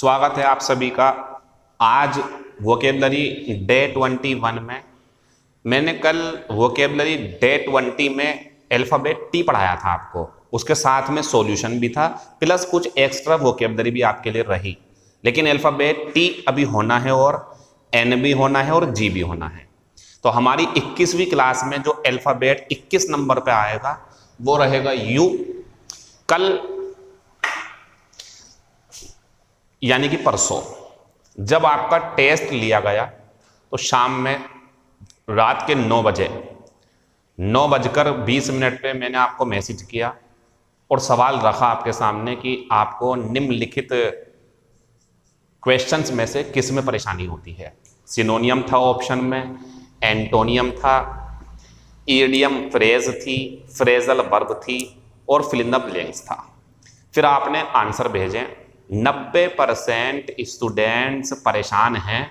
स्वागत है आप सभी का। आज वोकेबलरी डे 21 में मैंने कल वोकेबलरी डे 20 में अल्फ़ाबेट टी पढ़ाया था आपको, उसके साथ में सॉल्यूशन भी था प्लस कुछ एक्स्ट्रा वोकेबलरी भी आपके लिए रही। लेकिन अल्फ़ाबेट टी अभी होना है और एन भी होना है और जी भी होना है। तो हमारी 21वीं क्लास में जो अल्फ़ाबेट 21 नंबर पे आएगा वो रहेगा यू। कल यानी कि परसों जब आपका टेस्ट लिया गया तो शाम में रात के 9 बजे 9:20 पे मैंने आपको मैसेज किया और सवाल रखा आपके सामने कि आपको निम्नलिखित क्वेश्चंस में से किस में परेशानी होती है। सिनोनियम था ऑप्शन में, एंटोनियम था, ईडियम फ्रेज थी, फ्रेजल वर्ब थी और फिल इन द ब्लैंक्स था। फिर आपने आंसर भेजे। 90% स्टूडेंट्स परेशान हैं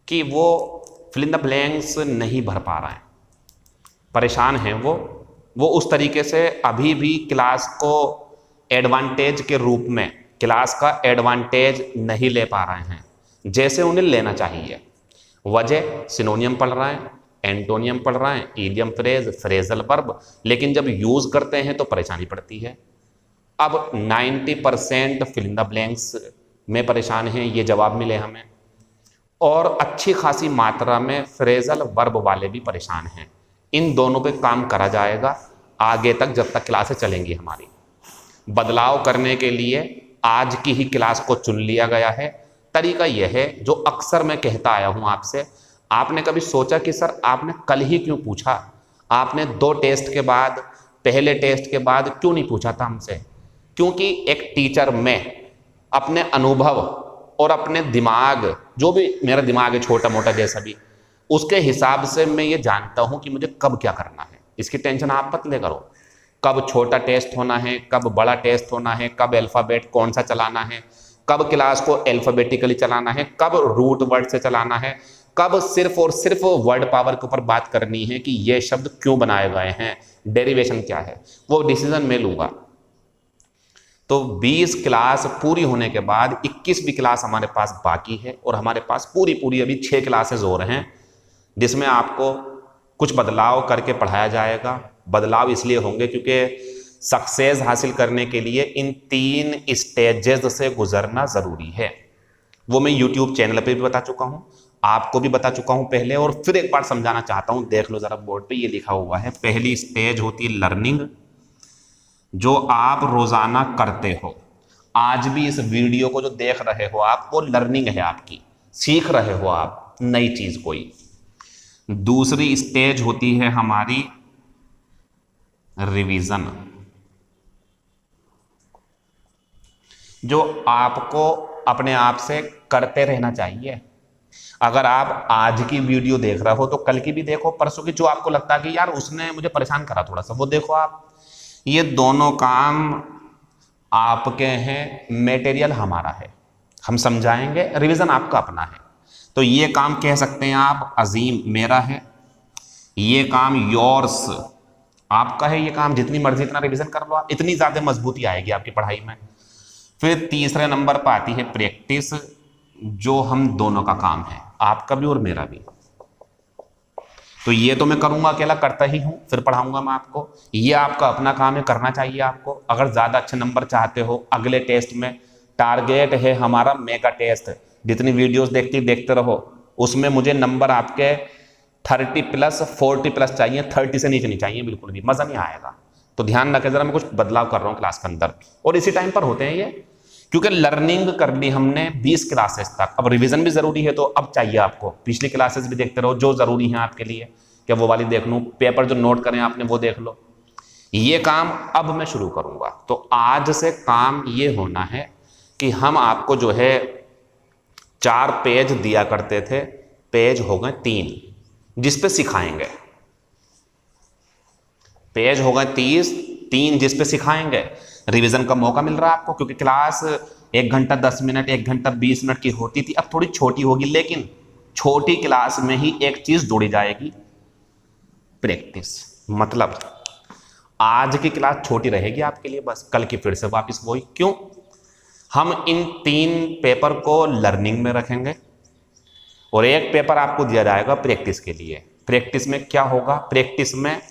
कि वो फिल इन द ब्लैंक्स नहीं भर पा रहे हैं, परेशान हैं वो उस तरीके से अभी भी क्लास को एडवांटेज के रूप में क्लास का एडवांटेज नहीं ले पा रहे हैं जैसे उन्हें लेना चाहिए। वजह सिनोनियम पढ़ रहे हैं, एंटोनियम पढ़ रहे हैं, ईडियम फ्रेज, फ्रेजल वर्ब, लेकिन जब यूज करते हैं तो परेशानी पड़ती है। अब 90% फिल इन द ब्लैंक्स में परेशान हैं, ये जवाब मिले हमें, और अच्छी खासी मात्रा में फ्रेजल वर्ब वाले भी परेशान हैं। इन दोनों पे काम करा जाएगा आगे तक जब तक क्लासें चलेंगी हमारी। बदलाव करने के लिए आज की ही क्लास को चुन लिया गया है। तरीका यह है जो अक्सर मैं कहता आया हूं आपसे। आपने कभी सोचा कि सर आपने कल ही क्यों पूछा, आपने 2 टेस्ट के बाद, पहले टेस्ट के बाद क्यों नहीं पूछा था हमसे? क्योंकि एक टीचर में अपने अनुभव और अपने दिमाग, जो भी मेरा दिमाग है छोटा मोटा जैसा भी, उसके हिसाब से मैं ये जानता हूं कि मुझे कब क्या करना है। इसकी टेंशन आप मत ले करो। कब छोटा टेस्ट होना है, कब बड़ा टेस्ट होना है, कब अल्फ़ाबेट कौन सा चलाना है, कब क्लास को अल्फ़ाबेटिकली चलाना है, कब रूट वर्ड से चलाना है, कब सिर्फ और सिर्फ वर्ड पावर के ऊपर बात करनी है कि ये शब्द क्यों बनाए गए हैं, डेरिवेशन क्या है, वो डिसीजन मैं लूंगा। तो 20 क्लास पूरी होने के बाद 21वीं क्लास हमारे पास बाकी है और हमारे पास पूरी अभी 6 क्लासेस और हैं जिसमें आपको कुछ बदलाव करके पढ़ाया जाएगा। बदलाव इसलिए होंगे क्योंकि सक्सेस हासिल करने के लिए इन 3 स्टेजेस से गुजरना ज़रूरी है। वो मैं यूट्यूब चैनल पे भी बता चुका हूँ, आपको भी बता चुका हूँ पहले, और फिर एक बार समझाना चाहता हूँ। देख लो ज़रा बोर्ड पे ये लिखा हुआ है। पहली स्टेज होती है लर्निंग, जो आप रोज़ाना करते हो। आज भी इस वीडियो को जो देख रहे हो आप, वो लर्निंग है आपकी, सीख रहे हो आप नई चीज़ कोई। दूसरी स्टेज होती है हमारी रिवीजन, जो आपको अपने आप से करते रहना चाहिए। अगर आप आज की वीडियो देख रहे हो तो कल की भी देखो, परसों की, जो आपको लगता है कि यार उसने मुझे परेशान करा थोड़ा सा, वो देखो आप। ये दोनों काम आपके हैं, मटेरियल हमारा है, हम समझाएंगे, रिवीजन आपका अपना है। तो ये काम कह सकते हैं आप अजीम मेरा है, ये काम योर्स आपका है, ये काम जितनी मर्जी इतना रिवीजन कर लो आप, इतनी ज़्यादा मजबूती आएगी आपकी पढ़ाई में। फिर तीसरे नंबर पर आती है प्रैक्टिस, जो हम दोनों का काम है, आपका भी और मेरा भी। तो ये तो मैं करूंगा, अकेला करता ही हूं, फिर पढ़ाऊंगा मैं आपको। ये आपका अपना काम है, करना चाहिए आपको। अगर ज़्यादा अच्छे नंबर चाहते हो अगले टेस्ट में, टारगेट है हमारा मेगा टेस्ट। जितनी वीडियोस देखते रहो, उसमें मुझे नंबर आपके 30+, 40+ चाहिए, 30 से नीचे नहीं चाहिए बिल्कुल भी, मज़ा नहीं आएगा। तो ध्यान रखें ज़रा, मैं कुछ बदलाव कर रहा हूँ क्लास के अंदर, और इसी टाइम पर होते हैं ये, क्योंकि लर्निंग कर ली हमने 20 क्लासेस तक। अब रिवीजन भी ज़रूरी है, तो अब चाहिए आपको पिछली क्लासेस भी देखते रहो जो ज़रूरी हैं आपके लिए। क्या वो वाली देख लूँ, पेपर जो नोट करें आपने वो देख लो। ये काम अब मैं शुरू करूँगा। तो आज से काम ये होना है कि हम आपको जो है 4 पेज दिया करते थे, पेज हो गए 3 जिस पे सिखाएंगे। पेज हो गए 3 जिस पे सिखाएंगे। रिवीजन का मौका मिल रहा है आपको, क्योंकि क्लास 1 घंटा 10 मिनट, 1 घंटा 20 मिनट की होती थी, अब थोड़ी छोटी होगी, लेकिन छोटी क्लास में ही एक चीज जोड़ी जाएगी, प्रैक्टिस। मतलब आज की क्लास छोटी रहेगी आपके लिए, बस कल की फिर से वापस वही। क्यों? हम इन 3 पेपर को लर्निंग में रखेंगे और एक पेपर आपको दिया जाएगा प्रैक्टिस के लिए। प्रैक्टिस में क्या होगा? प्रैक्टिस में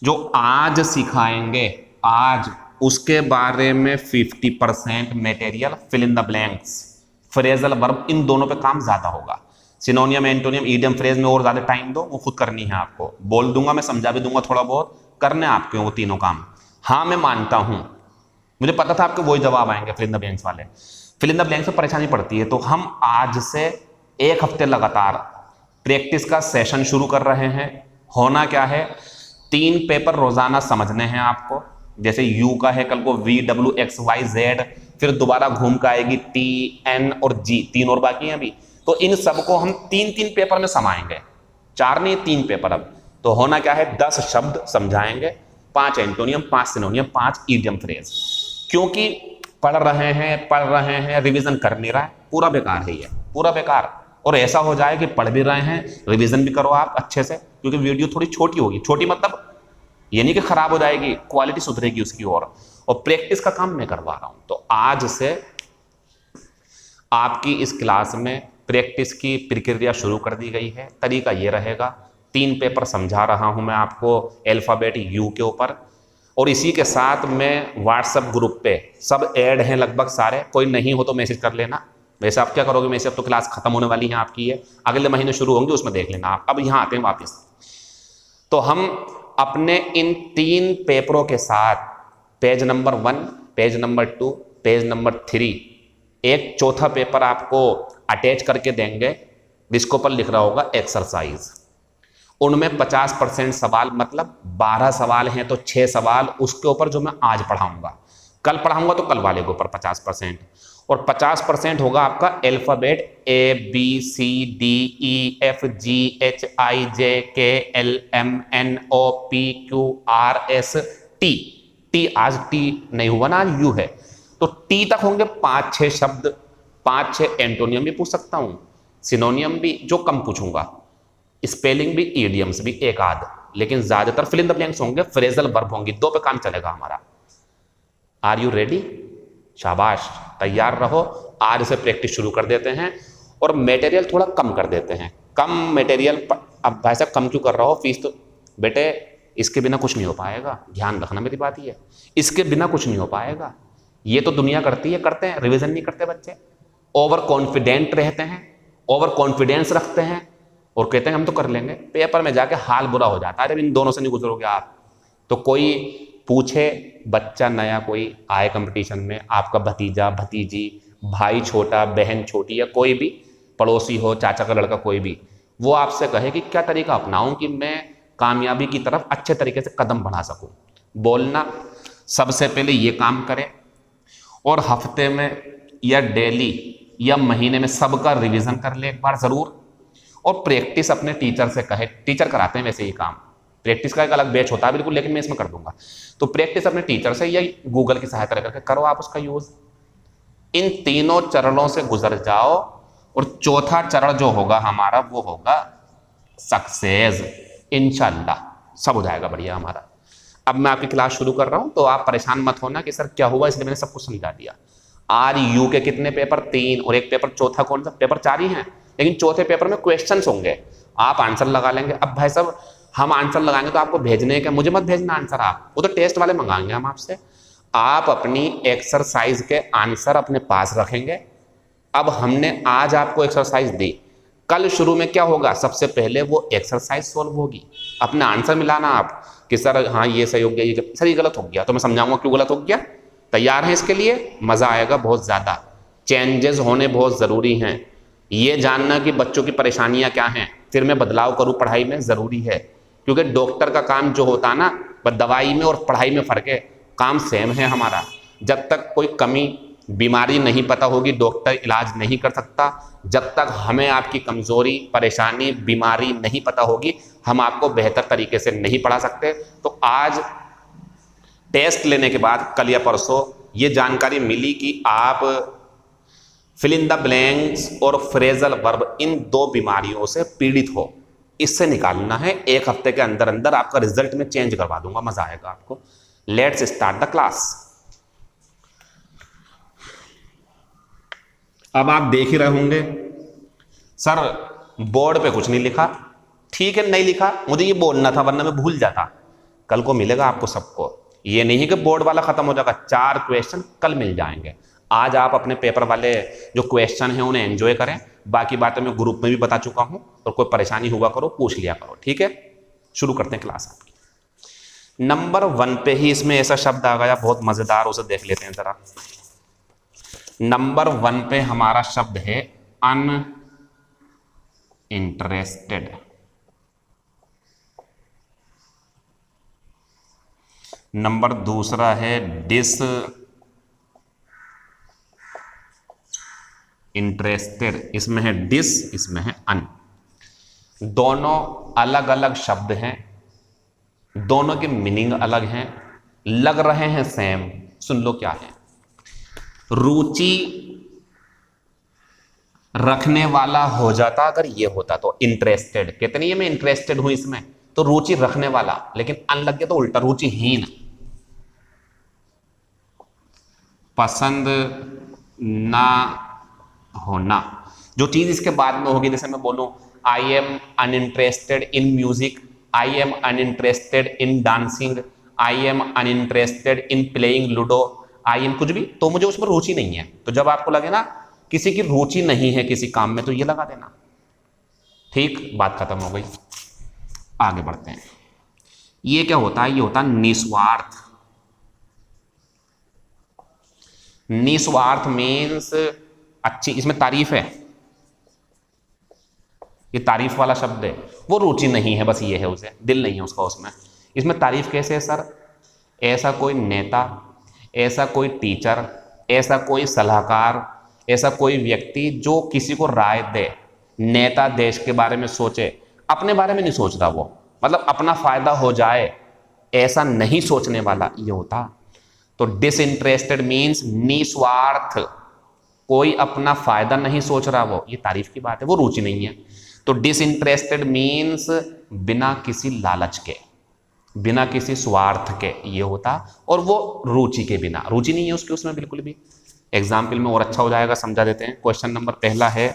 जो आज सिखाएंगे आज, उसके बारे में 50% material, fill in the blanks, phrasal verb, इन दोनों पे काम ज्यादा होगा। सिनोनियम, एंटोनियम, ईडियम, फ्रेज में और ज्यादा टाइम दो, वो खुद करनी है आपको। बोल दूंगा, मैं समझा भी दूंगा, थोड़ा बहुत करने आपके वो तीनों काम। हाँ मैं मानता हूं, मुझे पता था आपके वही जवाब आएंगे फिल इन द ब्लैंक्स वाले। फिल इन द ब्लैंक्स में परेशानी पड़ती है, तो हम आज से एक हफ्ते लगातार प्रैक्टिस का सेशन शुरू कर रहे हैं। होना क्या है, 3 पेपर रोजाना समझने हैं आपको। जैसे यू का है कल को VWXYZ, फिर दोबारा घूम के आएगी TN और G, 3 और बाकी हैं अभी। तो इन सबको हम 3-3 पेपर में समाएंगे, 4 नहीं 3 पेपर। अब तो होना क्या है, 10 शब्द समझाएंगे, 5 एंटोनियम, 5 सिनोनियम, 5 ईडियम फ्रेज। क्योंकि पढ़ रहे हैं, रिवीजन कर नहीं रहा है, पूरा बेकार है ये, पूरा बेकार। और ऐसा हो जाए कि पढ़ भी रहे हैं, रिवीजन भी करो आप अच्छे से, क्योंकि वीडियो थोड़ी छोटी होगी। छोटी मतलब ये नहीं कि खराब हो जाएगी, क्वालिटी सुधरेगी उसकी और प्रैक्टिस का काम मैं करवा रहा हूं। तो आज से आपकी इस क्लास में प्रैक्टिस की प्रक्रिया शुरू कर दी गई है। तरीका ये रहेगा, 3 पेपर समझा रहा हूं मैं आपको अल्फाबेट यू के ऊपर, और इसी के साथ में व्हाट्सएप ग्रुप पे सब ऐड हैं लगभग सारे। कोई नहीं हो तो मैसेज कर लेना। वैसे आप क्या करोगे, मैसेज, अब तो क्लास खत्म होने वाली है आपकी, है अगले महीने शुरू होंगी, उसमें देख लेना आप। अब यहाँ आते हैं वापस। तो हम अपने इन 3 पेपरों के साथ page number 1, page number 2, page number 3, एक चौथा पेपर आपको अटैच करके देंगे, जिसके ऊपर लिख रहा होगा एक्सरसाइज। उनमें 50% सवाल, मतलब 12 सवाल हैं तो 6 सवाल उसके ऊपर जो मैं आज पढ़ाऊंगा। कल पढ़ाऊंगा तो कल वाले के ऊपर 50%, और 50% होगा आपका अल्फाबेट ABCDEFGHIJKLMNOPQRST। टी आज टी नहीं हुआ ना, आज यू है, तो टी तक होंगे 5-6 शब्द, 5-6 एंटोनियम भी पूछ सकता हूं, सिनोनियम भी जो कम पूछूंगा, स्पेलिंग भी, ईडियम्स भी एक आध, लेकिन ज्यादातर फिल इन द ब्लैंक्स होंगे, फ्रेजल वर्ब होंगी। 2 पे काम चलेगा हमारा। Are you ready? शाबाश, तैयार रहो। आज से प्रैक्टिस शुरू कर देते हैं और मटेरियल थोड़ा कम कर देते हैं। कम मटेरियल, अब भाई साहब कम क्यों कर रहा हो, फीस तो बेटे इसके बिना कुछ नहीं हो पाएगा, ध्यान रखना मेरी बात ये, इसके बिना कुछ नहीं हो पाएगा। ये तो दुनिया करती है, करते हैं, रिवीजन नहीं करते बच्चे, ओवर कॉन्फिडेंट रहते हैं, ओवर कॉन्फिडेंस रखते हैं और कहते हैं हम तो कर लेंगे। पेपर में जाके हाल बुरा हो जाता है जब इन दोनों से नहीं गुजरोगे आप। तो कोई पूछे बच्चा नया, कोई आए कंपटीशन में, आपका भतीजा, भतीजी, भाई छोटा, बहन छोटी, या कोई भी पड़ोसी हो, चाचा का लड़का, कोई भी, वो आपसे कहे कि क्या तरीका अपनाऊं कि मैं कामयाबी की तरफ अच्छे तरीके से कदम बढ़ा सकूं। बोलना, सबसे पहले ये काम करें, और हफ्ते में या डेली या महीने में सबका रिवीजन कर ले एक बार जरूर। और प्रैक्टिस अपने टीचर से कहे, टीचर कराते हैं वैसे ये काम, प्रैक्टिस का एक अलग बैच होता है बिल्कुल, लेकिन मैं इसमें कर दूंगा। तो प्रैक्टिस अपने टीचर से या गूगल की सहायता लेकर करो आप उसका यूज। इन 3 चरणों से गुजर जाओ, और चौथा चरण जो होगा हमारा वो होगा सक्सेस। इंशाल्लाह सब हो जाएगा बढ़िया हमारा। अब मैं आपकी क्लास शुरू कर रहा हूं, तो आप परेशान मत होना कि सर क्या हुआ, इसलिए मैंने सब कुछ समझा दिया। आर यू के कितने पेपर? 3, और एक पेपर चौथा कौन सा? पेपर 4 ही हैं, लेकिन चौथे पेपर में क्वेश्चंस होंगे, आप आंसर लगा लेंगे। अब भाई साहब हम आंसर लगाएंगे तो आपको भेजने का, मुझे मत भेजना आंसर आप, वो तो टेस्ट वाले मंगाएंगे हम आपसे। आप अपनी एक्सरसाइज के आंसर अपने पास रखेंगे। अब हमने आज आपको एक्सरसाइज दी, कल शुरू में क्या होगा, सबसे पहले वो एक्सरसाइज सॉल्व होगी, अपना आंसर मिलाना आप कि सर हाँ ये सही हो गया, ये सर ये गलत हो गया, तो मैं समझाऊंगा क्यों गलत हो गया। तैयार हैं इसके लिए? मजा आएगा बहुत ज्यादा। चेंजेस होने बहुत जरूरी हैं, ये जानना कि बच्चों की परेशानियां क्या हैं, फिर मैं बदलाव करूं पढ़ाई में, जरूरी है। क्योंकि डॉक्टर का काम जो होता है ना, बस दवाई में और पढ़ाई में फर्क है, काम सेम है हमारा। जब तक कोई कमी, बीमारी नहीं पता होगी, डॉक्टर इलाज नहीं कर सकता। जब तक हमें आपकी कमजोरी, परेशानी, बीमारी नहीं पता होगी, हम आपको बेहतर तरीके से नहीं पढ़ा सकते। तो आज टेस्ट लेने के बाद, कल या परसों, ये जानकारी मिली कि आप फिल इन द ब्लैंक्स और फ्रेजल वर्ब, इन 2 बीमारियों से पीड़ित हो, इससे निकालना है। 1 हफ्ते के अंदर अंदर आपका रिजल्ट में चेंज करवा दूंगा, मजा आएगा आपको। Let's start the class. अब आप देख ही रहे होंगे सर बोर्ड पे कुछ नहीं लिखा, ठीक है नहीं लिखा, मुझे ये बोलना था वरना मैं भूल जाता। कल को मिलेगा आपको सबको, ये नहीं कि बोर्ड वाला खत्म हो जाएगा, 4 क्वेश्चन कल मिल जाएंगे। आज आप अपने पेपर वाले जो क्वेश्चन हैं उन्हें एंजॉय करें, बाकी बातें मैं ग्रुप में भी बता चुका हूं, और कोई परेशानी हुआ करो पूछ लिया करो, ठीक है। शुरू करते हैं क्लास आपकी। नंबर 1 पे ही इसमें ऐसा शब्द आ गया बहुत मजेदार, उसे देख लेते हैं जरा। नंबर 1 पे हमारा शब्द है अनइंटरेस्टेड। नंबर दूसरा है डिसइंटरेस्टेड। इसमें है डिस, इसमें है अन। दोनों अलग अलग शब्द हैं, दोनों के मीनिंग अलग हैं, लग रहे हैं सेम। सुन लो क्या है। रुचि रखने वाला हो जाता अगर ये होता तो इंटरेस्टेड, कहते नहीं है मैं इंटरेस्टेड हूं इसमें, तो रुचि रखने वाला, लेकिन अन लग गया तो उल्टा रुचिहीन। पसंद ना होना, जो चीज इसके बाद में होगी, जैसे मैं बोलूं I am uninterested in music, I am uninterested in dancing, I am uninterested in playing ludo, I am कुछ भी, तो मुझे उसमें रुचि नहीं है। तो जब आपको लगे ना किसी की रुचि नहीं है किसी काम में, तो ये लगा देना, ठीक, बात खत्म हो गई। आगे बढ़ते हैं। ये क्या होता है? ये होता है निस्वार्थ। निस्वार्थ मीन्स अच्छी, इसमें तारीफ है, ये तारीफ वाला शब्द है। वो रुचि नहीं है, बस ये है, उसे दिल नहीं है उसका उसमें। इसमें तारीफ कैसे है सर? ऐसा कोई नेता, ऐसा कोई टीचर, ऐसा कोई सलाहकार, ऐसा कोई व्यक्ति जो किसी को राय दे, नेता देश के बारे में सोचे, अपने बारे में नहीं सोच रहा वो, मतलब अपना फायदा हो जाए ऐसा नहीं सोचने वाला, ये होता। तो डिसइंटरेस्टेड मीन्स निस्वार्थ, कोई अपना फायदा नहीं सोच रहा, वो, ये तारीफ की बात है, वो रुचि नहीं है। तो डिसइंटरेस्टेड मीन्स बिना किसी लालच के, बिना किसी स्वार्थ के, ये होता। और वो रुचि के बिना, रुचि नहीं है उसकी उसमें बिल्कुल भी। एग्जाम्पल में और अच्छा हो जाएगा, समझा देते हैं। क्वेश्चन नंबर पहला है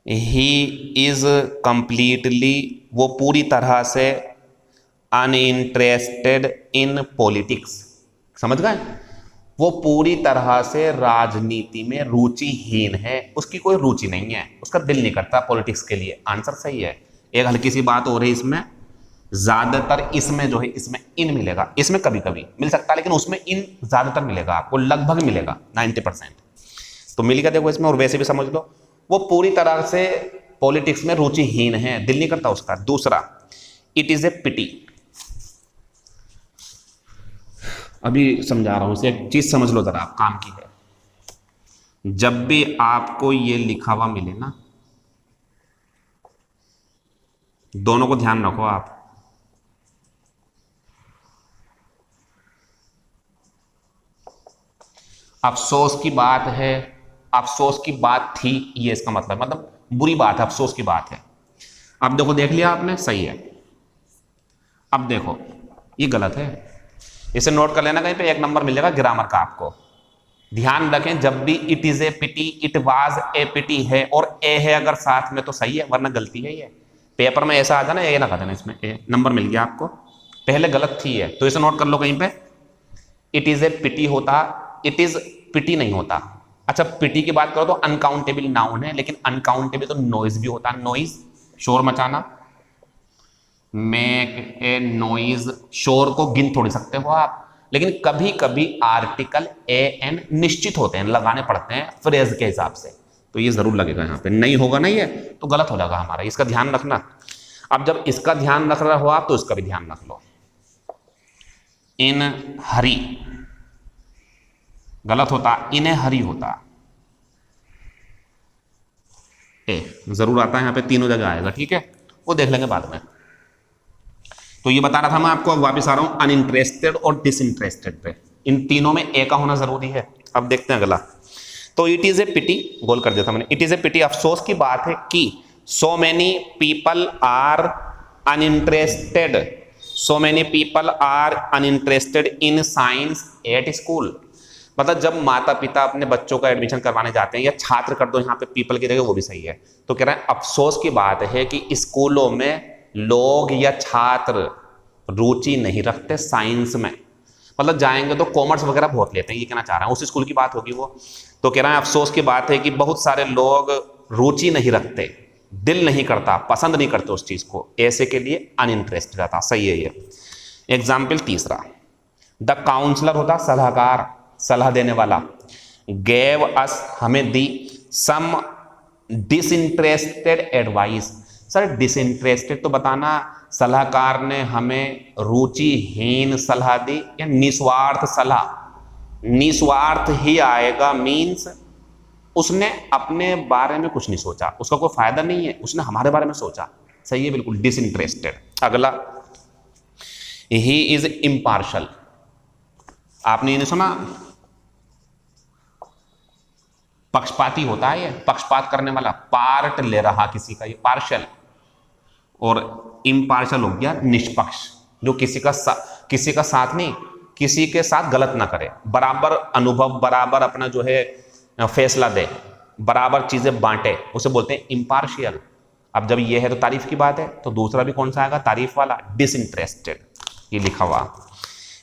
ही इज कंप्लीटली, वो पूरी तरह से अनइंटरेस्टेड इन पॉलिटिक्स। समझ गए? वो पूरी तरह से राजनीति में रुचिहीन है, उसकी कोई रुचि नहीं है, उसका दिल नहीं करता पॉलिटिक्स के लिए। आंसर सही है। एक हल्की सी बात हो रही इसमें, ज्यादातर इसमें जो है इसमें इन मिलेगा, इसमें कभी कभी मिल सकता है, लेकिन उसमें इन ज्यादातर मिलेगा आपको, लगभग मिलेगा 90%। तो मिल गया देखो इसमें। और वैसे भी समझ लो वो पूरी तरह से पॉलिटिक्स में रुचिहीन है, दिल नहीं करता उसका। दूसरा, इट इज ए पिटी। अभी समझा रहा हूं इसे, एक चीज समझ लो जरा, आप काम की है। जब भी आपको ये लिखा हुआ मिले ना, दोनों को ध्यान रखो आप। अफसोस की बात है, अफसोस की बात थी, ये इसका मतलब बुरी बात है, अफसोस की बात है। अब देखो, देख लिया आपने, सही है। अब देखो ये गलत है, इसे नोट कर लेना, कहीं पे 1 नंबर मिलेगा ग्रामर का आपको। ध्यान रखें, जब भी it is a pity, it was a pity है और ए है अगर साथ में तो सही है, वरना गलती है। ये पेपर में ऐसा आ जाना, ये ना कर देना, इसमें ए नंबर मिल गया आपको, पहले गलत थी है, तो इसे नोट कर लो कहीं पे। इट इज ए पिटी होता, इट इज पिटी नहीं होता। अच्छा, पिटी की बात करो तो अनकाउंटेबल नाउन है, लेकिन अनकाउंटेबल तो नॉइज भी होता है, नॉइज, शोर मचाना। मेक ए नॉइज, शोर को गिन थोड़ी सकते हो आप, लेकिन कभी कभी आर्टिकल ए एन निश्चित होते हैं, लगाने पड़ते हैं फ्रेज के हिसाब से, तो ये जरूर लगेगा यहाँ पे। नहीं होगा ना ये, तो गलत हो जाएगा हमारा, इसका ध्यान रखना। अब जब इसका ध्यान रख रहे हो आप, तो इसका भी ध्यान रख लो। इन हरी गलत होता, इन्हें हरी होता। ए जरूर आता है यहाँ पे, तीनों जगह आएगा, ठीक है, वो देख लेंगे बाद में। तो ये बता रहा था मैं आपको, अब वापस आ रहा हूं अनइंटरेस्टेड और डिसइंटरेस्टेड पे। इन तीनों में ए का होना जरूरी है। अब देखते हैं अगला। तो इट इज ए पिटी, गोल कर दिया था मैंने। इट इज ए पिटी, अफसोस की बात है कि so many people are uninterested, so many people are uninterested in science at school. मतलब जब माता पिता अपने बच्चों का एडमिशन करवाने जाते हैं, या छात्र कर दो यहाँ पे पीपल की जगह, वो भी सही है, तो कह रहे हैं अफसोस की बात है कि स्कूलों में लोग या छात्र रुचि नहीं रखते साइंस में। मतलब जाएंगे तो कॉमर्स वगैरह बहुत लेते हैं, ये कहना चाह रहा है, उस स्कूल की बात होगी वो। तो कह रहा है अफसोस की बात है कि बहुत सारे लोग रुचि नहीं रखते, दिल नहीं करता, पसंद नहीं करते उस चीज को, ऐसे के लिए अनइंटरेस्टेड रहता। सही है ये। एग्जाम्पल तीसरा, द काउंसलर होता सलाहकार, सलाह देने वाला, गेव अस हमें दी सम डिसइंटरेस्टेड एडवाइस। सर डिसइंटरेस्टेड तो बताना, सलाहकार ने हमें रुचिहीन सलाह दी या निस्वार्थ सलाह? निस्वार्थ ही आएगा, मीन्स उसने अपने बारे में कुछ नहीं सोचा, उसका कोई फायदा नहीं है, उसने हमारे बारे में सोचा। सही है बिल्कुल, डिसइंटरेस्टेड। अगला, ही इज इम्पार्शल। आपने ये नहीं सुना, पक्षपाती होता है ये, पक्षपात करने वाला, पार्ट ले रहा किसी का, ये पार्शल। और इम्पार्शल हो गया निष्पक्ष, जो किसी का साथ नहीं, किसी के साथ गलत ना करे, बराबर अनुभव, बराबर अपना जो है फैसला दे, बराबर चीजें बांटे, उसे बोलते हैं इम्पार्शियल। अब जब ये है तो तारीफ की बात है, तो दूसरा भी कौन सा आएगा, तारीफ वाला, डिसइंटरेस्टेड। ये लिखा हुआ,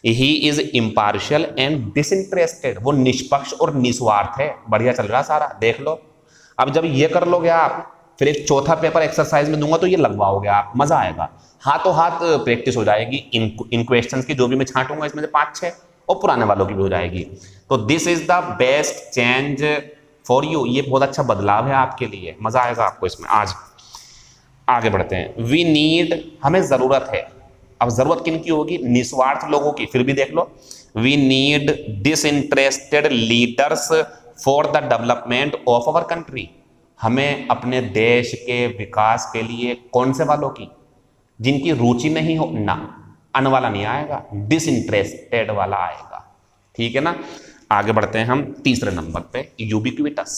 he is impartial and disinterested, वो निष्पक्ष और निस्वार्थ है। बढ़िया चल रहा सारा, देख लो। अब जब ये कर लोगे आप, फिर एक चौथा पेपर एक्सरसाइज में दूंगा तो ये लगवाओगे आप, मजा आएगा, हाथों हाथ प्रैक्टिस हो जाएगी इन क्वेश्चंस की, जो भी मैं छांटूंगा इसमें से 5-6, और पुराने वालों की भी हो जाएगी। तो this is the best change for you, ये बहुत अच्छा बदलाव है आपके लिए, मजा आएगा आपको इसमें। आज आगे बढ़ते हैं। वी नीड, हमें जरूरत है। अब जरूरत किन की होगी, निस्वार्थ लोगों की। फिर भी देख लो, we need disinterested leaders for the development of our country. हमें अपने देश के विकास के लिए कौन से वालों की, जिनकी रुचि नहीं हो ना, अन वाला नहीं आएगा, डिसइंटरेस्टेड वाला आएगा। ठीक है ना। आगे बढ़ते हैं हम तीसरे नंबर पे, यूबिक्विटस।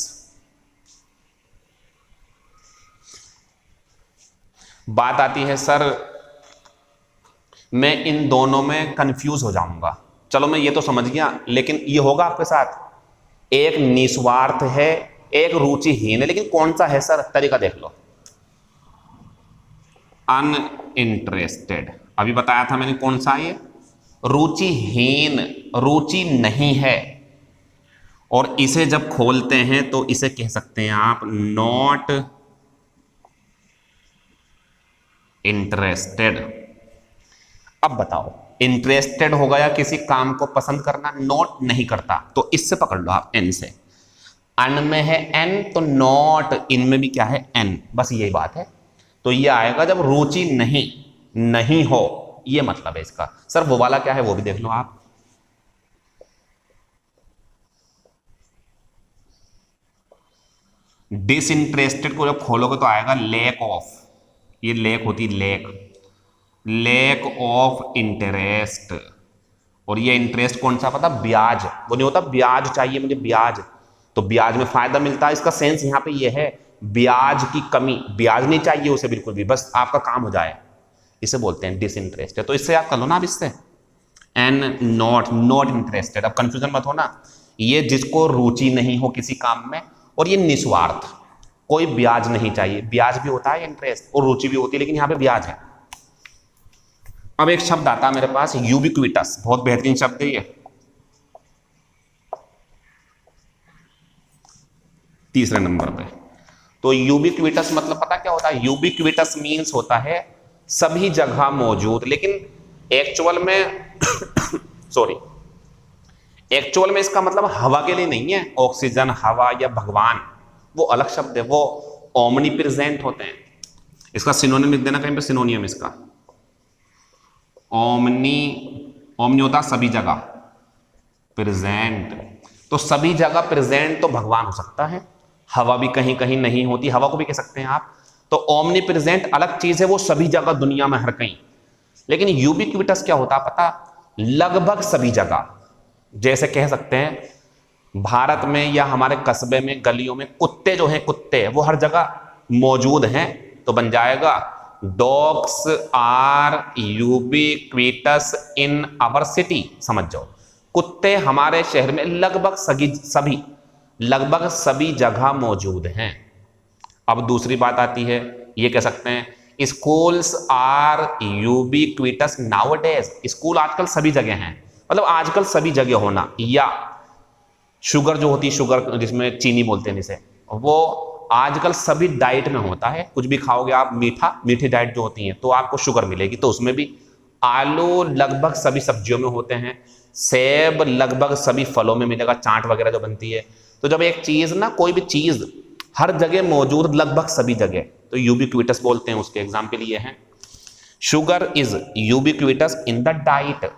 बात आती है सर मैं इन दोनों में कंफ्यूज हो जाऊंगा। चलो मैं ये तो समझ गया, लेकिन ये होगा आपके साथ, एक निस्वार्थ है, एक रुचिहीन है, लेकिन कौन सा है सर? तरीका देख लो, अनइंटरेस्टेड। अभी बताया था मैंने कौन सा है, रुचिहीन, रुचि नहीं है। और इसे जब खोलते हैं तो इसे कह सकते हैं आप नॉट इंटरेस्टेड। अब बताओ, इंटरेस्टेड हो गया किसी काम को पसंद करना, नॉट नहीं करता, तो इससे पकड़ लो आप, एन से। अन में है एन, तो नॉट, इनमें भी क्या है, एन, बस यही बात है। तो ये आएगा जब रुचि नहीं हो, ये मतलब है इसका। सर वो वाला क्या है वो भी देख लो आप, डिसइंटरेस्टेड को जब खोलोगे तो आएगा लैक ऑफ, ये लैक होती, लैक ऑफ इंटरेस्ट। और ये इंटरेस्ट कौन सा पता, ब्याज। वो नहीं होता ब्याज चाहिए मुझे, ब्याज, तो ब्याज में फायदा मिलता है, इसका सेंस यहां पे ये है, ब्याज की कमी, ब्याज नहीं चाहिए उसे बिल्कुल भी, बस आपका काम हो जाए, इसे बोलते हैं डिसइंटरेस्टेड। तो इससे याद कर लो ना अब इससे, एन नॉट इंटरेस्टेड। अब कंफ्यूजन मत होना, ये जिसको रुचि नहीं हो किसी काम में, और ये निस्वार्थ, कोई ब्याज नहीं चाहिए। ब्याज भी होता है इंटरेस्ट, और रुचि भी होती है, लेकिन यहां पे ब्याज है। अब एक शब्द आता है मेरे पास, यूबिक्विटस, बहुत बेहतरीन शब्द है ये, तीसरे नंबर पे। तो यूबिक्विटस मतलब पता क्या होता है, यूबिक्विटस मींस होता है सभी जगह मौजूद, लेकिन एक्चुअल में एक्चुअल में इसका मतलब हवा के लिए नहीं है, ऑक्सीजन, हवा या भगवान, वो अलग शब्द है, वो ओमनी प्रेजेंट होते हैं। इसका सिनोनिम लिख देना कहीं पे, सिनोनियम इसका ओमनी होता सभी जगह, प्रेजेंट, तो सभी जगह प्रेजेंट तो भगवान हो सकता है, हवा भी कहीं कहीं नहीं होती, हवा को भी कह सकते हैं आप। तो ओमनी प्रेजेंट अलग चीज है, वो सभी जगह दुनिया में हर कहीं। लेकिन यूबिक्विटस क्या होता पता, लगभग सभी जगह। जैसे कह सकते हैं भारत में या हमारे कस्बे में, गलियों में कुत्ते जो हैं, कुत्ते वो हर जगह मौजूद हैं, तो बन जाएगा dogs are ubiquitous in our city. समझ जाओ, कुत्ते हमारे शहर में लगभग सभी जगह मौजूद हैं। अब दूसरी बात आती है, ये कह सकते हैं schools are ubiquitous nowadays. School आजकल सभी जगह हैं, मतलब आजकल सभी जगह होना। या शुगर जो होती है, शुगर जिसमें चीनी बोलते हैं जिसे, वो आजकल सभी डाइट में होता है। कुछ भी खाओगे आप मीठी डाइट जो होती है तो आपको शुगर मिलेगी, तो उसमें भी। आलू लगभग सभी सब्जियों में होते हैं। सेब लगभग सभी फलों में मिलेगा, चाट वगैरह जो बनती है। तो जब एक चीज ना, कोई भी चीज हर जगह मौजूद, लगभग सभी जगह, तो यूबिक्विटस बोलते हैं। उसके एग्जाम्पल ये हैं, sugar is ubiquitous in the diet.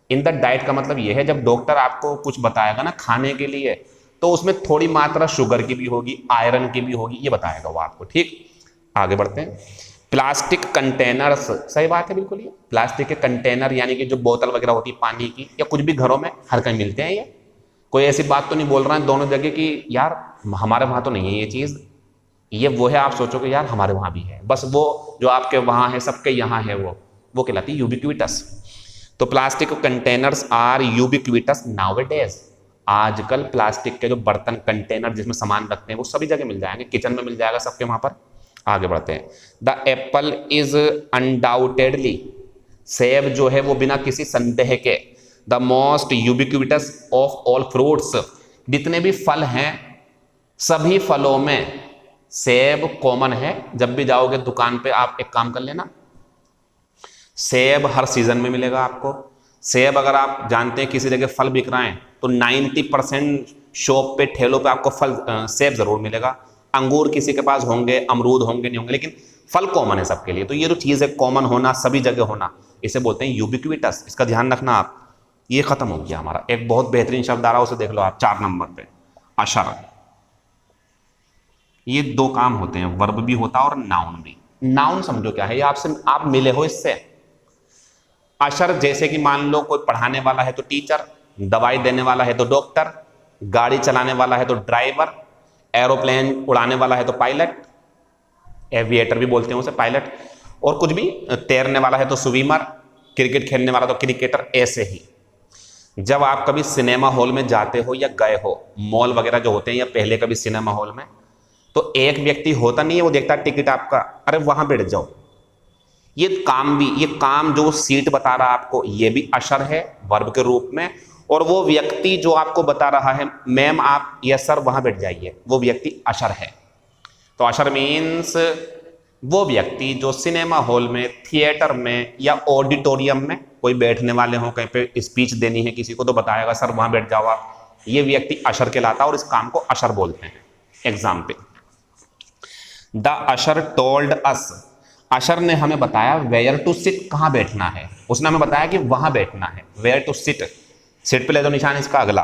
In the diet का मतलब यह है, जब डॉक्टर आपको कुछ बताएगा ना खाने के लिए, तो उसमें थोड़ी मात्रा शुगर की भी होगी, आयरन की भी होगी, ये बताएगा वो आपको। ठीक, आगे बढ़ते हैं। प्लास्टिक कंटेनर्स, सही बात है बिल्कुल। ये प्लास्टिक के कंटेनर यानी कि जो बोतल वगैरह होती है पानी की, या कुछ भी घरों में हर कहीं मिलते हैं। ये कोई ऐसी बात तो नहीं बोल रहा है दोनों जगह कि यार हमारे वहां तो नहीं है ये चीज, ये वो है, आप सोचोगे यार हमारे वहां भी है। बस वो जो आपके वहां है सबके यहाँ है, वो कहलाती है यूबिक्विटस। तो plastic containers are ubiquitous nowadays. आजकल प्लास्टिक के जो बर्तन, कंटेनर जिसमें सामान रखते हैं, वो सभी जगह मिल जाएंगे, किचन में मिल जाएगा सबके वहां पर। आगे बढ़ते हैं। द एप्पल इज अनडाउटेडली, सेब जो है वो बिना किसी संदेह के, the most ubiquitous of all fruits. जितने भी फल हैं सभी फलों में सेब कॉमन है। जब भी जाओगे दुकान पे आप एक काम कर लेना, सेब हर सीजन में मिलेगा आपको। सेब अगर आप जानते हैं किसी जगह फल बिक रहा है तो 90% शॉप पे, ठेलों पे आपको सेब जरूर मिलेगा। अंगूर किसी के पास होंगे, अमरूद होंगे नहीं होंगे, लेकिन फल कॉमन है सबके लिए। तो ये जो चीज़ है कॉमन होना, सभी जगह होना, इसे बोलते हैं यूबिक्विटस। इसका ध्यान रखना आप। ये खत्म हो गया हमारा। एक बहुत बेहतरीन शब्द आ रहा है, उसे देख लो आप 4 नंबर पे, अशर। ये 2 काम होते हैं, वर्ब भी होता है और नाउन भी। नाउन समझो क्या है, ये आपसे आप मिले हो इससे। अशर जैसे कि मान लो कोई पढ़ाने वाला है तो टीचर, दवाई देने वाला है तो डॉक्टर, गाड़ी चलाने वाला है तो ड्राइवर, एरोप्लेन उड़ाने वाला है तो पायलट, एविएटर भी बोलते हैं उसे, पायलट, और कुछ भी तैरने वाला है तो स्विमर, क्रिकेट खेलने वाला तो क्रिकेटर। ऐसे ही जब आप कभी सिनेमा हॉल में जाते हो या गए हो, मॉल वगैरह जो होते हैं, या पहले कभी सिनेमा हॉल में, तो एक व्यक्ति होता नहीं है, वो देखता है टिकट आपका, अरे वहां बैठ जाओ। ये काम जो सीट बता रहा है आपको, ये भी अशर है वर्ब के रूप में। और वो व्यक्ति जो आपको बता रहा है मैम आप, यस सर वहां बैठ जाइए, वो व्यक्ति अशर है। तो अशर मीन्स वो व्यक्ति जो सिनेमा हॉल में, थिएटर में या ऑडिटोरियम में कोई बैठने वाले हो, कहीं पे स्पीच देनी है किसी को, तो बताएगा सर वहां बैठ जाओ आप। ये व्यक्ति अशर कहलाता है और इस काम को अशर बोलते हैं। Example, the usher told us. Usher ने हमें बताया वेयर टू सिट, कहां बैठना है। उसने हमें बताया कि वहां बैठना है, वेयर टू सिट। सिट पे ले दो निशान इसका। अगला,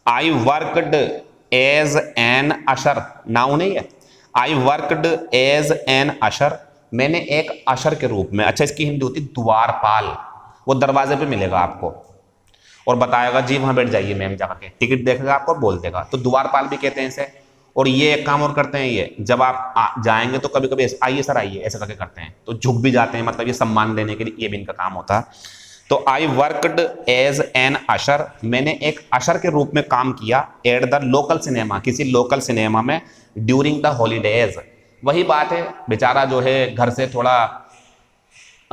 I worked as an usher, noun है ये। I worked as an usher, मैंने एक अशर के रूप में, अच्छा इसकी हिंदी होती द्वारपाल। वो दरवाजे पे मिलेगा आपको और बताएगा जी वहां बैठ जाइए मैम, जाके टिकट देखेगा आपको और बोल देगा, तो द्वारपाल भी कहते हैं इसे। और ये एक काम और करते हैं, ये जब आप जाएंगे तो कभी कभी आइए सर आइए ऐसे करके करते हैं, तो झुक भी जाते हैं, मतलब ये सम्मान देने के लिए, ये भी इनका काम होता है। तो आई वर्कड एज एन अशर, मैंने एक अशर के रूप में काम किया एट द लोकल सिनेमा, किसी लोकल सिनेमा में, ड्यूरिंग द हॉलीडेज। वही बात है, बेचारा जो है घर से थोड़ा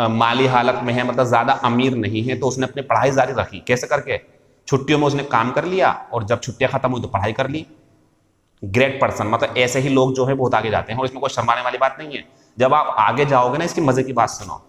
माली हालत में है, मतलब ज़्यादा अमीर नहीं है, तो उसने अपनी पढ़ाई जारी रखी। कैसे करके, छुट्टियों में उसने काम कर लिया और जब छुट्टियां खत्म हुई तो पढ़ाई कर ली। ग्रेट पर्सन, मतलब ऐसे ही लोग जो है बहुत आगे जाते हैं और इसमें कोई शर्माने वाली बात नहीं है। जब आप आगे जाओगे ना, इसकी मजे की बात सुनो,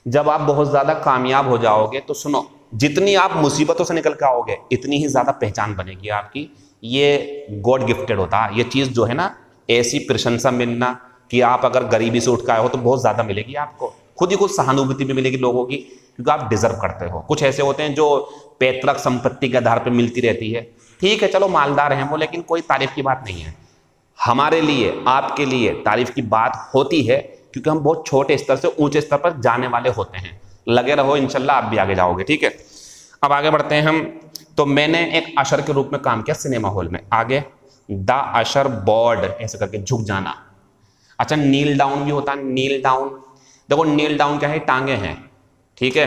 जब आप बहुत ज्यादा कामयाब हो जाओगे तो सुनो, जितनी आप मुसीबतों से निकल के आओगे इतनी ही ज्यादा पहचान बनेगी आपकी। ये गॉड गिफ्टेड होता है ये चीज जो है ना, ऐसी प्रशंसा मिलना कि आप अगर गरीबी से उठ के आए हो तो बहुत ज्यादा मिलेगी आपको। खुद ही कुछ सहानुभूति भी मिलेगी लोगों की, क्योंकि आप डिजर्व करते हो। कुछ ऐसे होते हैं जो पैतृक संपत्ति के आधार पर मिलती रहती है, ठीक है चलो मालदार हैं वो, लेकिन कोई तारीफ की बात नहीं है। हमारे लिए, आपके लिए तारीफ की बात होती है, क्योंकि हम बहुत छोटे स्तर से ऊंचे स्तर पर जाने वाले होते हैं। लगे रहो, इंशाल्लाह आप भी आगे जाओगे। ठीक है, अब आगे बढ़ते हैं हम। तो मैंने एक अशर के रूप में काम किया सिनेमा हॉल में। आगे, द अशर बोर्ड, ऐसे करके झुक जाना। अच्छा, नील डाउन भी होता है, नील डाउन। देखो नील डाउन क्या है, टांगे हैं, ठीक है,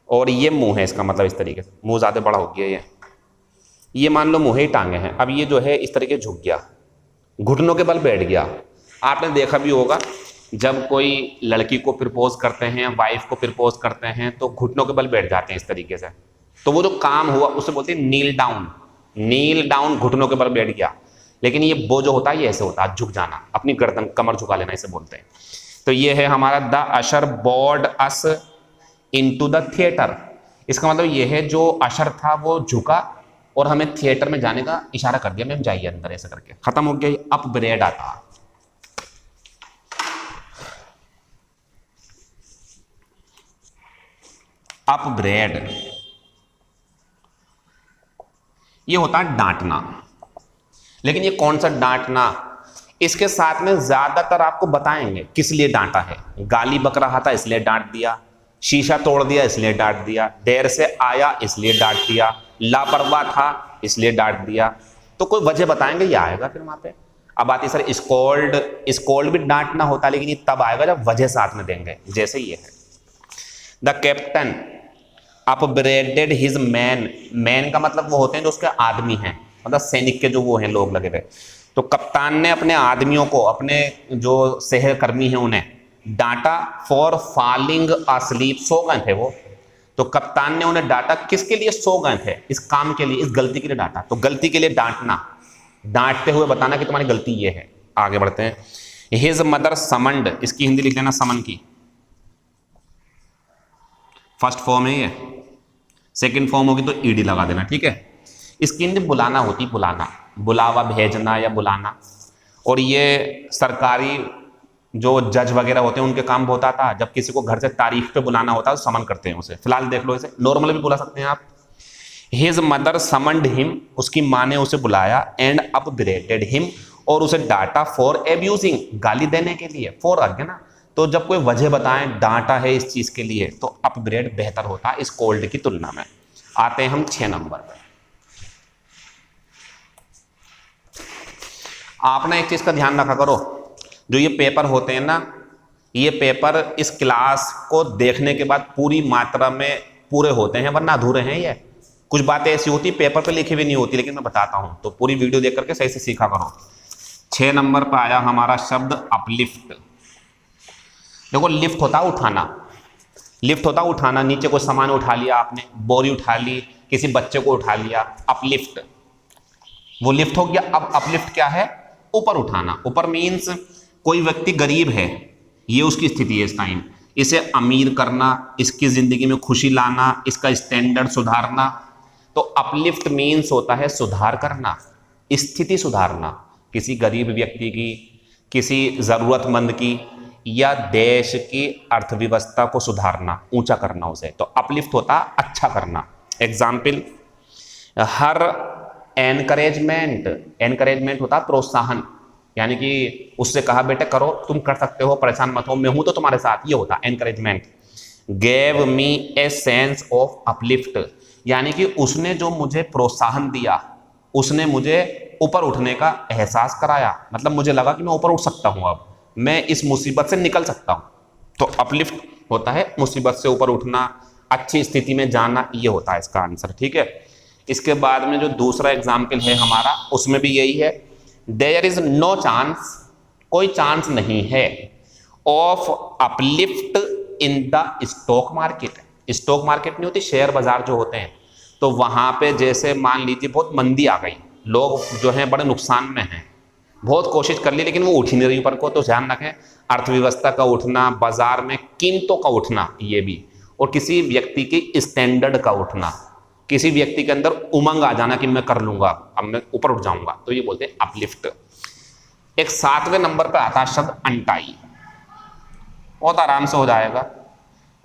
और ये मुंह है इसका, मतलब इस तरीके से मुंह ज़्यादा बड़ा हो गया ये मान लो मुंह ही टांगे हैं। अब ये जो है इस तरीके झुक गया, घुटनों के बल बैठ गया। आपने देखा भी होगा जब कोई लड़की को प्रपोज करते हैं, वाइफ को प्रपोज करते हैं, तो घुटनों के बल बैठ जाते हैं इस तरीके से। तो वो जो काम हुआ उसे बोलते हैं नील डाउन। नील डाउन, घुटनों के बल बैठ गया। लेकिन ये वो जो होता है ये ऐसे होता है, झुक जाना, अपनी गर्दन कमर झुका लेना, इसे बोलते हैं। तो ये है हमारा the usher board us into the theatre. इसका मतलब ये है जो अशर था वो झुका और हमें थिएटर में जाने का इशारा कर दिया, मैम जाइए अंदर, ऐसे करके खत्म हो गया। अप ब्रेड आता, अप ब्रेड, ये होता है डांटना। लेकिन ये कौन सा डांटना, इसके साथ में ज्यादातर आपको बताएंगे किस लिए डांटा है। गाली बक रहा था इसलिए डांट दिया, शीशा तोड़ दिया इसलिए डांट दिया, देर से आया इसलिए डांट दिया, लापरवाह था इसलिए डांट दिया। तो कोई वजह बताएंगे, ये आएगा फिर वहां पे। अब आती सर स्कोल्ड, स्कोल्ड भी डांटना होता, लेकिन ये तब आएगा जब वजह साथ में देंगे, जैसे ये है the captain upbraided his man. Man का मतलब वो होते हैं जो उसके आदमी हैं, मतलब सैनिक के जो वो हैं लोग लगे थे। तो कप्तान ने अपने आदमियों को, अपने जो सहकर्मी हैं उन्हें डांटा फॉर फॉलिंग अस्लीप, सो गए थे वो। तो कप्तान ने उन्हें डांटा किसके लिए, सो गए थे, इस काम के लिए, इस गलती के लिए डांटा। तो गलती के लिए डांटना, डांटते हुए बताना कि तुम्हारी गलती ये है। आगे बढ़ते हैं। हिज मदर समंड, इसकी हिंदी लिख लेना समन की, फर्स्ट फॉर्म है ये, सेकंड फॉर्म होगी तो ईडी लगा देना, ठीक है। इसकी हिंदी बुलाना होती, बुलाना, बुलावा भेजना या बुलाना। और ये सरकारी जो जज वगैरह होते हैं उनके काम होता था, जब किसी को घर से तारीख पे बुलाना होता है तो समन करते हैं उसे। फिलहाल देख लो इसे, नॉर्मल भी बुला सकते हैं आप। हिज मदर समन्ड हिम, उसकी माँ ने उसे बुलाया, एंड अपब्रेडेड हिम, और उसे डांटा फॉर एब्यूजिंग, गाली देने के लिए। फॉर आ गया ना, तो जब कोई वजह बताएं डांटा है इस चीज के लिए तो अपग्रेड बेहतर होता है इस कोल्ड की तुलना में। आते हैं हम 6 नंबर पर। आपने एक चीज का ध्यान रखा करो, जो ये पेपर होते हैं ना, ये पेपर इस क्लास को देखने के बाद पूरी मात्रा में पूरे होते हैं, वरना अधूरे हैं। ये कुछ बातें ऐसी होती पेपर पे लिखी भी नहीं होती, लेकिन मैं बताता हूं, तो पूरी वीडियो देख करके सही से सीखा करो। 6 नंबर पर आया हमारा शब्द अपलिफ्ट। देखो लिफ्ट होता उठाना, लिफ्ट होता उठाना, नीचे कोई सामान उठा लिया आपने, बोरी उठा ली, किसी बच्चे को उठा लिया, अपलिफ्ट, वो लिफ्ट हो गया। अब अपलिफ्ट क्या है, ऊपर उठाना। ऊपर मीन्स कोई व्यक्ति गरीब है, ये उसकी स्थिति है इस टाइम, इसे अमीर करना, इसकी जिंदगी में खुशी लाना, इसका स्टैंडर्ड सुधारना। तो अपलिफ्ट मीन्स होता है सुधार करना, स्थिति सुधारना, किसी गरीब व्यक्ति की, किसी जरूरतमंद की, या देश की अर्थव्यवस्था को सुधारना, ऊंचा करना उसे। तो अपलिफ्ट होता अच्छा करना। एग्जाम्पल, हर एनकरेजमेंट, एनकरेजमेंट होता प्रोत्साहन, यानी कि उससे कहा बेटे करो, तुम कर सकते हो, परेशान मत हो, मैं हूं तो तुम्हारे साथ, ये होता encouragement. Gave me a sense of uplift, यानी कि उसने जो मुझे प्रोत्साहन दिया, उसने मुझे ऊपर उठने का एहसास कराया, मतलब मुझे लगा कि मैं ऊपर उठ सकता हूं, अब मैं इस मुसीबत से निकल सकता हूं। तो अपलिफ्ट होता है मुसीबत से ऊपर उठना, अच्छी स्थिति में जाना, ये होता है इसका आंसर, ठीक है। इसके बाद में जो दूसरा एग्जाम्पल है हमारा, उसमें भी यही है, देयर इज नो चांस, कोई चांस नहीं है, of uplift in the stock market. Stock market नहीं होती, शेयर बाजार जो होते हैं, तो वहां पे जैसे मान लीजिए बहुत मंदी आ गई, लोग जो हैं बड़े नुकसान में हैं, बहुत कोशिश कर ली लेकिन वो उठ ही नहीं रही ऊपर को। तो ध्यान रखें, अर्थव्यवस्था का उठना, बाजार में कीमतों का उठना, ये भी, और किसी व्यक्ति की स्टैंडर्ड का उठना, किसी व्यक्ति के अंदर उमंग आ जाना कि मैं कर लूंगा, अब मैं ऊपर उठ जाऊंगा, तो ये बोलते हैं अपलिफ्ट। एक 7वें नंबर पर आता है शब्द अनटाई, बहुत आराम से हो जाएगा।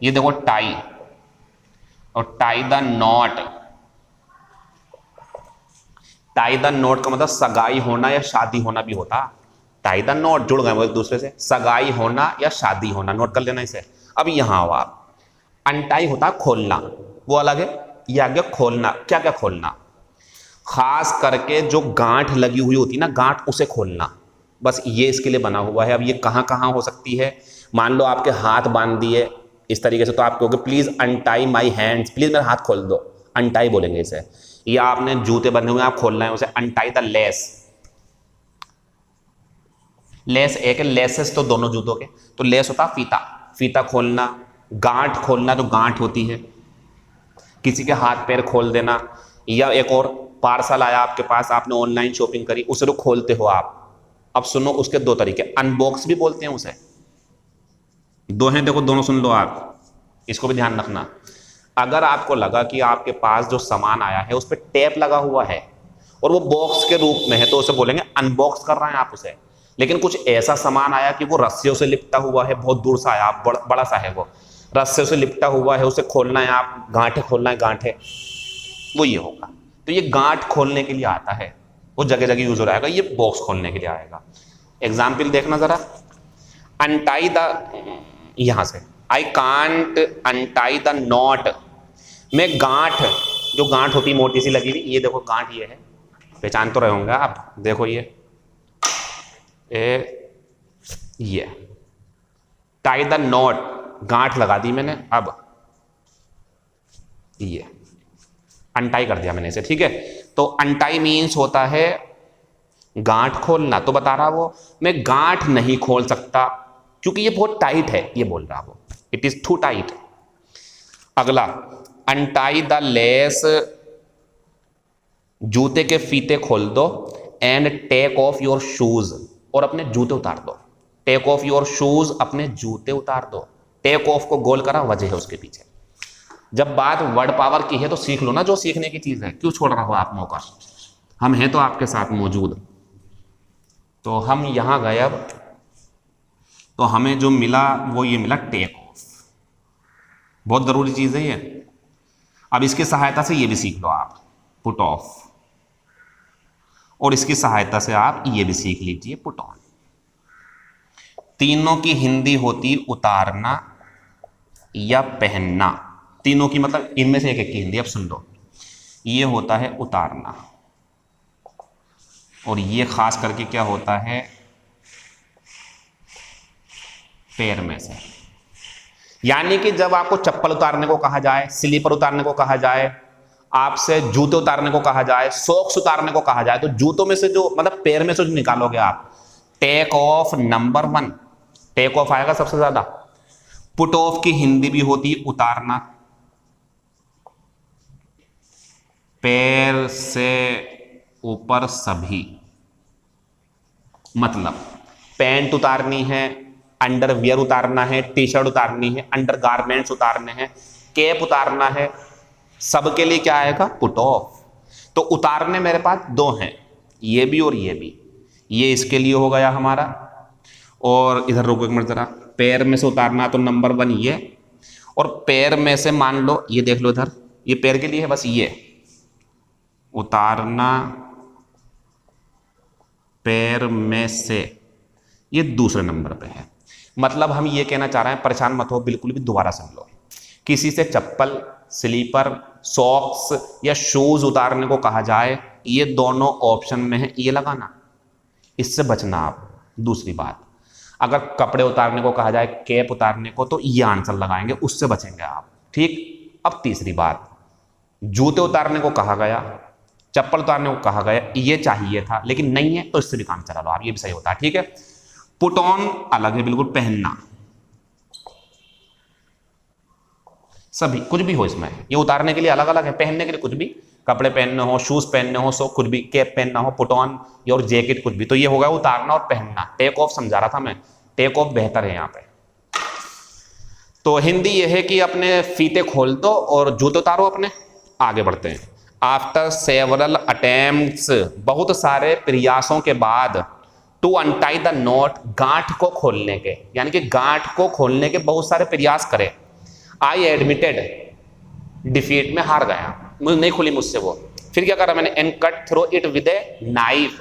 ये देखो टाई, और tie the not, tie the not का मतलब सगाई होना या शादी होना भी होता। टाई द नॉट, जुड़ गए वो एक दूसरे से, सगाई होना या शादी होना, नोट कर लेना इसे। अब यहां आओ आप, अनटाई होता खोलना, वो अलग है, ये आ गया खोलना। क्या क्या खोलना, खास करके जो गांठ लगी हुई होती ना, गांठ, उसे खोलना, बस ये इसके लिए बना हुआ है। अब ये कहां कहां हो सकती है, मान लो आपके हाथ बांध दिए इस तरीके से तो आप कहोगे please untie my hands, please मेरा हाथ खोल दो, अनटाई बोलेंगे इसे। या आपने जूते बंधे हुए आप खोलना है उसे, अनटाई द लेस। लेस एक है, लेसेस तो दोनों जूतों के, तो लेस होता फीता, फीता खोलना। गांठ खोलना जो गांठ होती है, किसी के हाथ पैर खोल देना। या एक और, पार्सल आया आपके पास, आपने ऑनलाइन शॉपिंग करी, उसे तो खोलते हो आप। अब सुनो उसके दो तरीके, अनबॉक्स भी बोलते हैं उसे, दो हैं, देखो दोनों सुन लो आप, इसको भी ध्यान रखना। अगर आपको लगा कि आपके पास जो सामान आया है उस पर टेप लगा हुआ है और वो बॉक्स के रूप में है, तो उसे बोलेंगे अनबॉक्स कर रहे हैं आप उसे। लेकिन कुछ ऐसा सामान आया कि वो रस्सियों से लिपटा हुआ है, बहुत दूर से आया, बड़ा सा है वो, रस्सियों से लिपटा हुआ है, उसे खोलना है आप, गांठे खोलना है, गांठे, वो ये होगा। तो ये गांठ खोलने के लिए आता है, वो जगह जगह यूज हो रहेगा, ये बॉक्स खोलने के लिए आएगा। एग्जाम्पल देखना जरा, अनटाई द, यहां से, I can't untie the not, मैं गांठ, जो गांठ होती मोटी सी लगी हुई, ये देखो गांठ ये है, पहचान तो रहे होंगे आप, देखो ये टाई द नॉट, गांठ लगा दी मैंने, अब ये अनटाई कर दिया मैंने इसे, ठीक है। तो अनटाई मीन्स होता है गांठ खोलना। तो बता रहा वो मैं गांठ नहीं खोल सकता क्योंकि ये बहुत टाइट है, ये बोल रहा वो, इट इज टू टाइट। अगला, अनटाई द लेस, जूते के फीते खोल दो, and take off your shoes, और अपने जूते उतार दो। टेक ऑफ योर शूज, अपने जूते उतार दो। टेक ऑफ को गोल करा, वजह है उसके पीछे। जब बात वर्ड पावर की है तो सीख लो ना, जो सीखने की चीज है, क्यों छोड़ रहा हो आप मौका, हम हैं तो आपके साथ मौजूद। तो हम यहां गए, अब तो हमें जो मिला वो ये मिला, टेक ऑफ, बहुत जरूरी चीज है ये। अब इसकी सहायता से ये भी सीख लो आप, पुट ऑफ, और इसकी सहायता से आप ये भी सीख लीजिए, पुट ऑन। तीनों की हिंदी होती उतारना या पहनना, तीनों की मतलब इनमें से एक एक की हिंदी। अब सुन लो, ये होता है उतारना, और ये खास करके क्या होता है, पैर में से। यानी कि जब आपको चप्पल उतारने को कहा जाए, स्लीपर उतारने को कहा जाए, आपसे जूते उतारने को कहा जाए, सॉक्स उतारने को कहा जाए, तो जूतों में से जो, मतलब पैर में से जो निकालोगे आप, take off number 1, take off आएगा सबसे ज्यादा। पुट ऑफ की हिंदी भी होती उतारना, पैर से ऊपर सभी, मतलब पैंट उतारनी है, अंडरवियर उतारना है, टी शर्ट उतारनी है, अंडरगारमेंट्स उतारने हैं, कैप उतारना है, सबके लिए क्या आएगा, पुट ऑफ। तो उतारने मेरे पास दो हैं, ये भी और ये भी, ये इसके लिए हो गया हमारा। और इधर रोको एक मिनट जरा, पैर में से उतारना तो नंबर 1 ये, और पैर में से मान लो ये देख लो इधर, ये पैर के लिए है बस, ये उतारना पैर में से, ये दूसरे नंबर पे है। मतलब हम ये कहना चाह रहे हैं, परेशान मत हो, बिल्कुल भी, दोबारा सुन लो। किसी से चप्पल, स्लीपर, सॉक्स या शूज उतारने को कहा जाए, ये दोनों ऑप्शन में है, ये लगाना, इससे बचना आप। दूसरी बात, अगर कपड़े उतारने को कहा जाए, कैप उतारने को, तो ये आंसर लगाएंगे, उससे बचेंगे आप, ठीक। अब तीसरी बात, जूते उतारने को कहा गया, चप्पल उतारने को कहा गया, ये चाहिए था लेकिन नहीं है, तो इससे भी काम चला लो आप, ये भी सही होता है, ठीक है। पुट ऑन अलग है बिल्कुल, पहनना, सभी कुछ भी हो इसमें, ये उतारने के लिए अलग अलग है, पहनने के लिए कुछ भी, कपड़े पहनने हो, शूज पहनने हो, सो कुछ भी, कैप पहनना हो, पुट ऑन योर जैकेट, कुछ भी। तो ये होगा उतारना और पहनना। टेक ऑफ समझा रहा था मैं, टेक ऑफ बेहतर है यहाँ पे। तो हिंदी ये है कि अपने फीते खोल दो और जूते उतारो अपने। आगे बढ़ते हैं। आफ्टर सेवरल अटेम्प्ट्स, बहुत सारे प्रयासों के बाद, टू अनटाई द नॉट, गांठ को खोलने के, यानी कि गांठ को खोलने के बहुत सारे प्रयास करे। आई एडमिटेड डिफीट, में हार गया, मुझे नहीं खुली मुझसे वो। फिर क्या करा मैंने, and cut through it with a knife,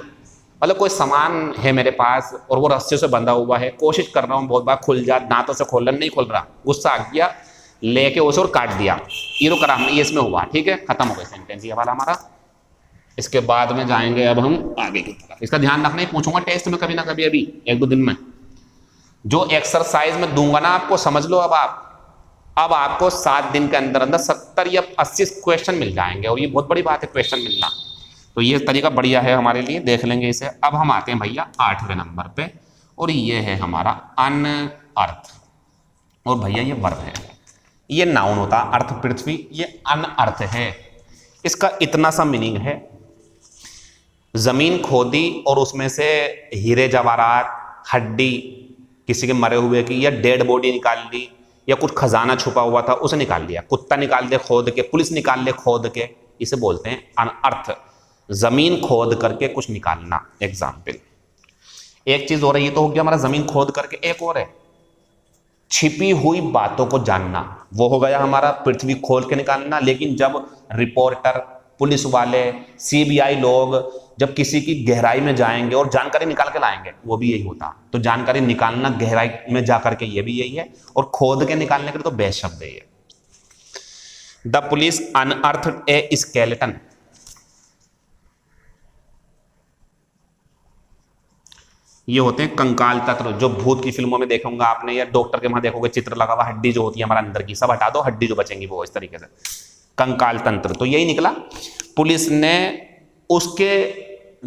मतलब कोई सामान है मेरे पास और वो रस्से से बंधा हुआ है, कोशिश कर रहा हूँ बहुत बार, खुल जा, दांतों से खोलना नहीं खुल रहा, गुस्सा आ गया, लेके उसे और काट दिया। ये तो करा हमने, ये इसमें हुआ, ठीक है, खत्म हो गया सेंटेंस ये वाला हमारा। इसके बाद में जाएंगे अब हम आगे की तरफ। इसका ध्यान रखना, ही पूछूंगा टेस्ट में कभी ना कभी, अभी 1-2 दिन में जो एक्सरसाइज में दूंगा ना आपको, समझ लो अब आप, अब आपको 7 दिन के अंदर अंदर 70 या 80 क्वेश्चन मिल जाएंगे, और ये बहुत बड़ी बात है क्वेश्चन मिलना। तो ये तरीका बढ़िया है हमारे लिए, देख लेंगे इसे। अब हम आते हैं भैया 8वें नंबर पे, और ये है हमारा अनअर्थ। और भैया ये वर्ब है, ये नाउन होता, अर्थ पृथ्वी, ये अनअर्थ है। इसका इतना सा मीनिंग है, जमीन खोदी और उसमें से हीरे जवाहरात, हड्डी किसी के मरे हुए की, या डेड बॉडी निकाल ली, या कुछ खजाना छुपा हुआ था उसे निकाल लिया, कुत्ता निकाल दे खोद के, पुलिस निकाल ले खोद के, इसे बोलते हैं अनअर्थ। जमीन खोद करके कुछ निकालना। एग्जाम्पल, एक चीज हो रही है तो हो गया हमारा जमीन खोद करके, एक और है छिपी हुई बातों को जानना, वो हो गया हमारा पृथ्वी खोद के निकालना। लेकिन जब रिपोर्टर, पुलिस वाले, सीबीआई लोग जब किसी की गहराई में जाएंगे और जानकारी निकाल के लाएंगे, वो भी यही होता। तो जानकारी निकालना गहराई में जाकर के, ये भी यही है, और खोद के निकालने के लिए तो बेस्ट शब्द है ये। The police अनअर्थड A skeleton. ये होते हैं कंकाल तंत्र, जो भूत की फिल्मों में देखोगे आपने, या डॉक्टर के वहां देखोगे चित्र लगा हुआ, हड्डी जो होती है हमारा अंदर की सब हटा दो, हड्डी जो बचेंगी वो, इस तरीके से कंकाल तंत्र। तो यही निकला, पुलिस ने उसके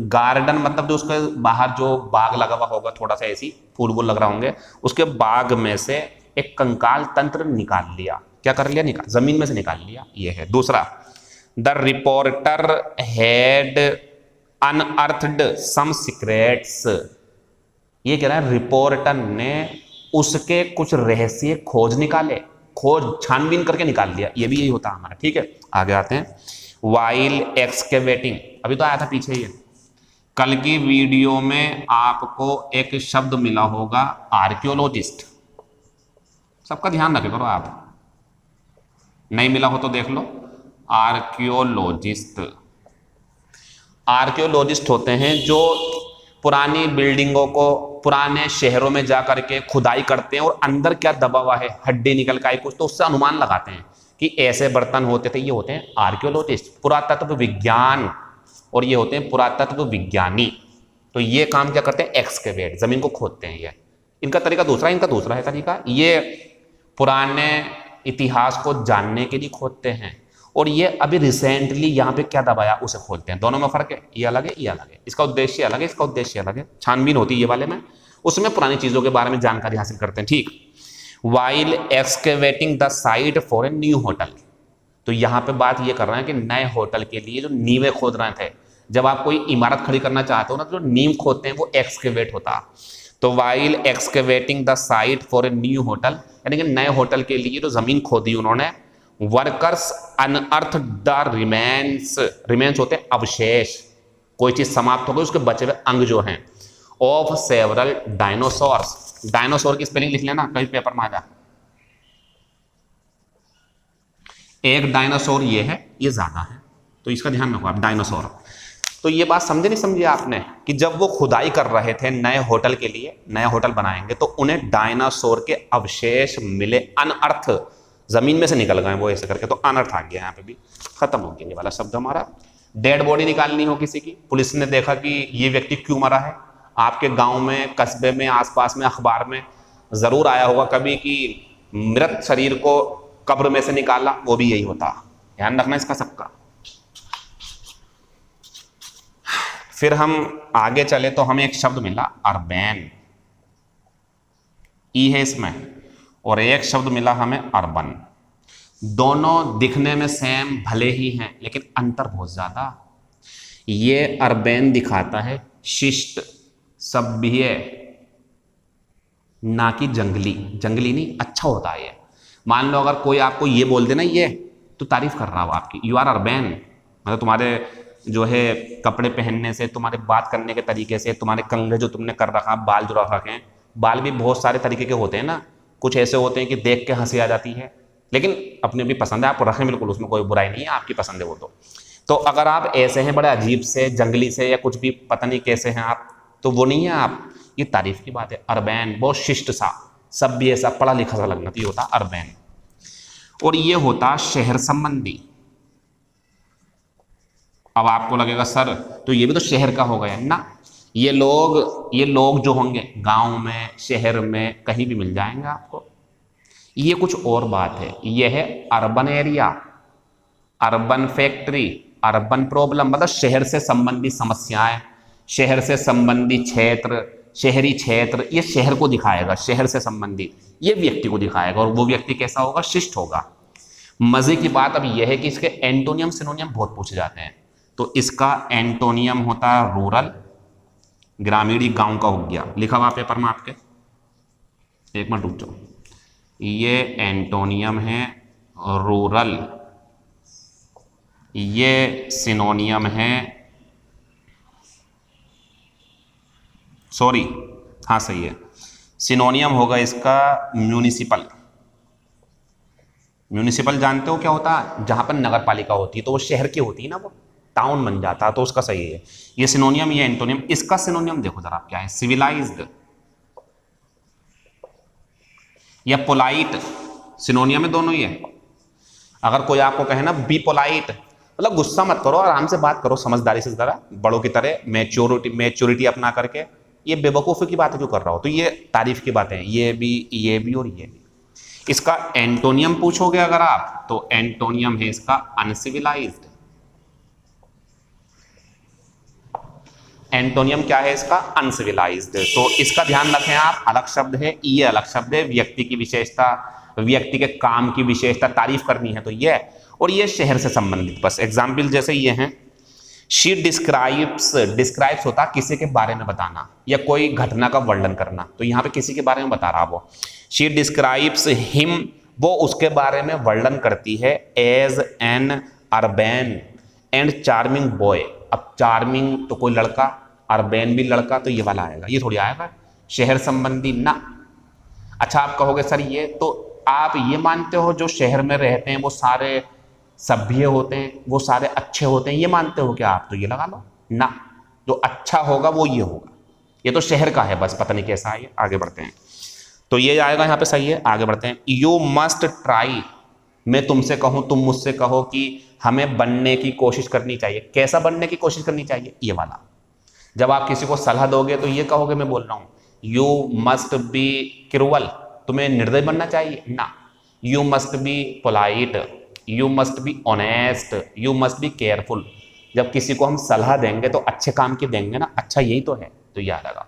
गार्डन, मतलब जो उसके बाहर जो बाग लगा हुआ होगा, थोड़ा सा ऐसी फूल वूल लग रहा होंगे, उसके बाग में से एक कंकाल तंत्र निकाल लिया। क्या कर लिया? निकाल, जमीन में से निकाल लिया। ये है दूसरा, the reporter had unearthed some secrets. ये कह रहा है रिपोर्टर ने उसके कुछ रहस्य खोज निकाले, खोज छानबीन करके निकाल लिया। ये भी यही होता है हमारा। ठीक है, आगे आते हैं। वाइल एक्सकेवेटिंग, अभी तो आया था पीछे ये, कल की वीडियो में आपको एक शब्द मिला होगा आर्कियोलॉजिस्ट, सबका ध्यान रखे करो आप, नहीं मिला हो तो देख लो। आर्कियोलॉजिस्ट, आर्कियोलॉजिस्ट होते हैं जो पुरानी बिल्डिंगों को, पुराने शहरों में जाकर के खुदाई करते हैं और अंदर क्या दबा हुआ है, हड्डी निकल का कुछ, तो उससे अनुमान लगाते हैं कि ऐसे बर्तन होते थे। ये होते हैं आर्कियोलॉजिस्ट, पुरातत्व विज्ञान, और ये होते हैं पुरातत्व विज्ञानी। तो ये काम क्या करते हैं? एक्सकेवेट, जमीन को खोदते हैं। ये इनका तरीका दूसरा, इनका दूसरा है तरीका, ये पुराने इतिहास को जानने के लिए खोदते हैं, और ये अभी रिसेंटली यहाँ पे क्या दबाया उसे खोलते हैं। दोनों में फर्क है, ये अलग है, ये अलग है, इसका उद्देश्य अलग है, इसका उद्देश्य अलग है। छानबीन होती है ये वाले में, उसमें पुरानी चीजों के बारे में जानकारी हासिल करते हैं। ठीक, while excavating the site for a new hotel, तो यहाँ पे बात ये कर रहे हैं कि नए होटल के लिए जो नींवें खोद रहे थे, जब आप कोई इमारत खड़ी करना चाहते हो ना, तो जो नींव खोदते हैं वो एक्सकेवेट होता। तो while excavating the site for a new hotel, यानी कि नए होटल के लिए जो जमीन खोदी उन्होंने, workers unearth the remains, remains होते हैं अवशेष, कोई चीज समाप्त हो गई उसके बचे हुए अंग जो हैं, ऑफ सेवरल डायनासोर्स। डायनासोर की स्पेलिंग लिख लेना कहीं पेपर में आ जा। एक डायनासोर ये है, ये ज्यादा है, तो इसका ध्यान रखो आप, डायनासोर। तो ये बात समझे नहीं समझे आपने कि जब वो खुदाई कर रहे थे नए होटल के लिए, नया होटल बनाएंगे, तो उन्हें डायनासोर के अवशेष मिले, अनअर्थ, जमीन में से निकल गए वो ऐसे करके, तो अनर्थ आ गया। यहाँ पे भी खत्म हो गया ये वाला शब्द हमारा। डेड बॉडी निकालनी हो किसी की, पुलिस ने देखा कि ये व्यक्ति क्यों मरा है, आपके गांव में, कस्बे में, आसपास में, अखबार में जरूर आया होगा कभी कि मृत शरीर को कब्र में से निकाला, वो भी यही होता। ध्यान रखना इसका सबका। फिर हम आगे चले तो हमें एक शब्द मिला अर्बन, ई है इसमें, और एक शब्द मिला हमें अर्बन। दोनों दिखने में सेम भले ही हैं, लेकिन अंतर बहुत ज्यादा। ये अर्बन दिखाता है शिष्ट, सभ्य, ना कि जंगली। जंगली नहीं, अच्छा होता है ये। मान लो अगर कोई आपको ये बोल देना ये, तो तारीफ कर रहा हो आपकी, यू आर अर्बन, मतलब तुम्हारे जो है कपड़े पहनने से, तुम्हारे बात करने के तरीके से, तुम्हारे कंघे जो तुमने कर रखा, बाल जो रख रखे हैं, बाल भी बहुत सारे तरीके के होते हैं ना, कुछ ऐसे होते हैं कि देख के हंसी आ जाती है, लेकिन अपनी भी पसंद है, आप रखें बिल्कुल, उसमें कोई बुराई नहीं है, आपकी पसंद है वो। तो अगर आप ऐसे हैं बड़े अजीब से, जंगली से, या कुछ भी पता नहीं कैसे हैं आप, तो वो नहीं है आप, ये तारीफ की बात है। अर्बन बहुत शिष्ट सा, सभ्य सा, पढ़ा लिखा सा लगना, तो ये होता अर्बन। और ये होता शहर संबंधी। अब आपको लगेगा सर तो ये भी तो शहर का हो गया ना, ये लोग जो होंगे गांव में, शहर में, कहीं भी मिल जाएंगे आपको। ये कुछ और बात है। ये है urban area, urban factory, urban problem, मतलब शहर से संबंधित समस्याएं, शहर से संबंधित क्षेत्र, शहरी क्षेत्र, ये शहर को दिखाएगा, शहर से संबंधित ये व्यक्ति को दिखाएगा, और वो व्यक्ति कैसा होगा, शिष्ट होगा। मजे की बात अब यह है कि इसके एंटोनियम सिनोनियम बहुत पूछे जाते हैं। तो इसका एंटोनियम होता है रूरल, ग्रामीण गांव का हो गया, लिखा हुआ पेपर में आपके, एक मिनट रुक जाओ। ये एंटोनियम है रूरल, ये सिनोनियम है, सॉरी हाँ सही है, सिनोनियम होगा इसका म्यूनिसिपल। म्यूनिसिपल जानते हो क्या होता है, जहां पर नगर पालिका होती है तो वो शहर की होती है ना, वो टाउन बन जाता है, तो उसका सही है ये सिनोनियम, ये एंटोनियम। इसका सिनोनियम देखो जरा क्या है, सिविलाइज्ड या पोलाइट, सिनोनियम में दोनों ही है। अगर कोई आपको कहे ना बी पोलाइट, मतलब गुस्सा मत करो, आराम से बात करो, समझदारी से, जरा बड़ों की तरह मैच्योरिटी अपना करके। ये बेवकूफ़ी की बात क्यों कर रहा हो, तो ये तारीफ की बातें हैं, ये भी और ये भी। इसका एंटोनियम पूछोगे अगर आप, तो एंटोनियम है इसका अनसिविलाइज्ड। एंटोनियम क्या है इसका, अनसिविलाइज्ड। तो इसका ध्यान रखें आप, अलग शब्द है, ये अलग शब्द है, व्यक्ति की विशेषता, व्यक्ति के काम की विशेषता, तारीफ करनी है तो ये, और ये शहर से संबंधित। बस एग्जाम्पल जैसे ये हैं, शी डिस्क्राइब्स, डिस्क्राइब्स होता किसी के बारे में बताना या कोई घटना का वर्णन करना, तो यहाँ पे किसी के बारे में बता रहा वो। शी डिस्क्राइब्स हिम, वो उसके बारे में वर्णन करती है, as an urban and charming boy. अब चार्मिंग तो कोई लड़का, अर्बन भी लड़का, तो ये वाला आएगा, ये थोड़ी आएगा शहर संबंधी ना। अच्छा आप कहोगे सर ये तो आप ये मानते हो जो शहर में रहते हैं वो सारे सभ्य होते हैं, वो सारे अच्छे होते हैं, ये मानते हो क्या आप, तो ये लगा लो ना, जो अच्छा होगा वो ये होगा, ये तो शहर का है, बस पता नहीं कैसा है। आगे बढ़ते हैं, तो ये आएगा यहाँ पे, सही है। आगे बढ़ते हैं, यू मस्ट ट्राई, मैं तुमसे कहूं, तुम मुझसे कहो कि हमें बनने की कोशिश करनी चाहिए। कैसा बनने की कोशिश करनी चाहिए, ये वाला। जब आप किसी को सलाह दोगे तो ये कहोगे, मैं बोल रहा हूं यू मस्ट बी क्रूअल, तुम्हें निर्दय बनना चाहिए ना। You must be polite, you must be honest, you must be careful. जब किसी को हम सलाह देंगे तो अच्छे काम की देंगे ना, अच्छा यही तो है, तो ये आएगा।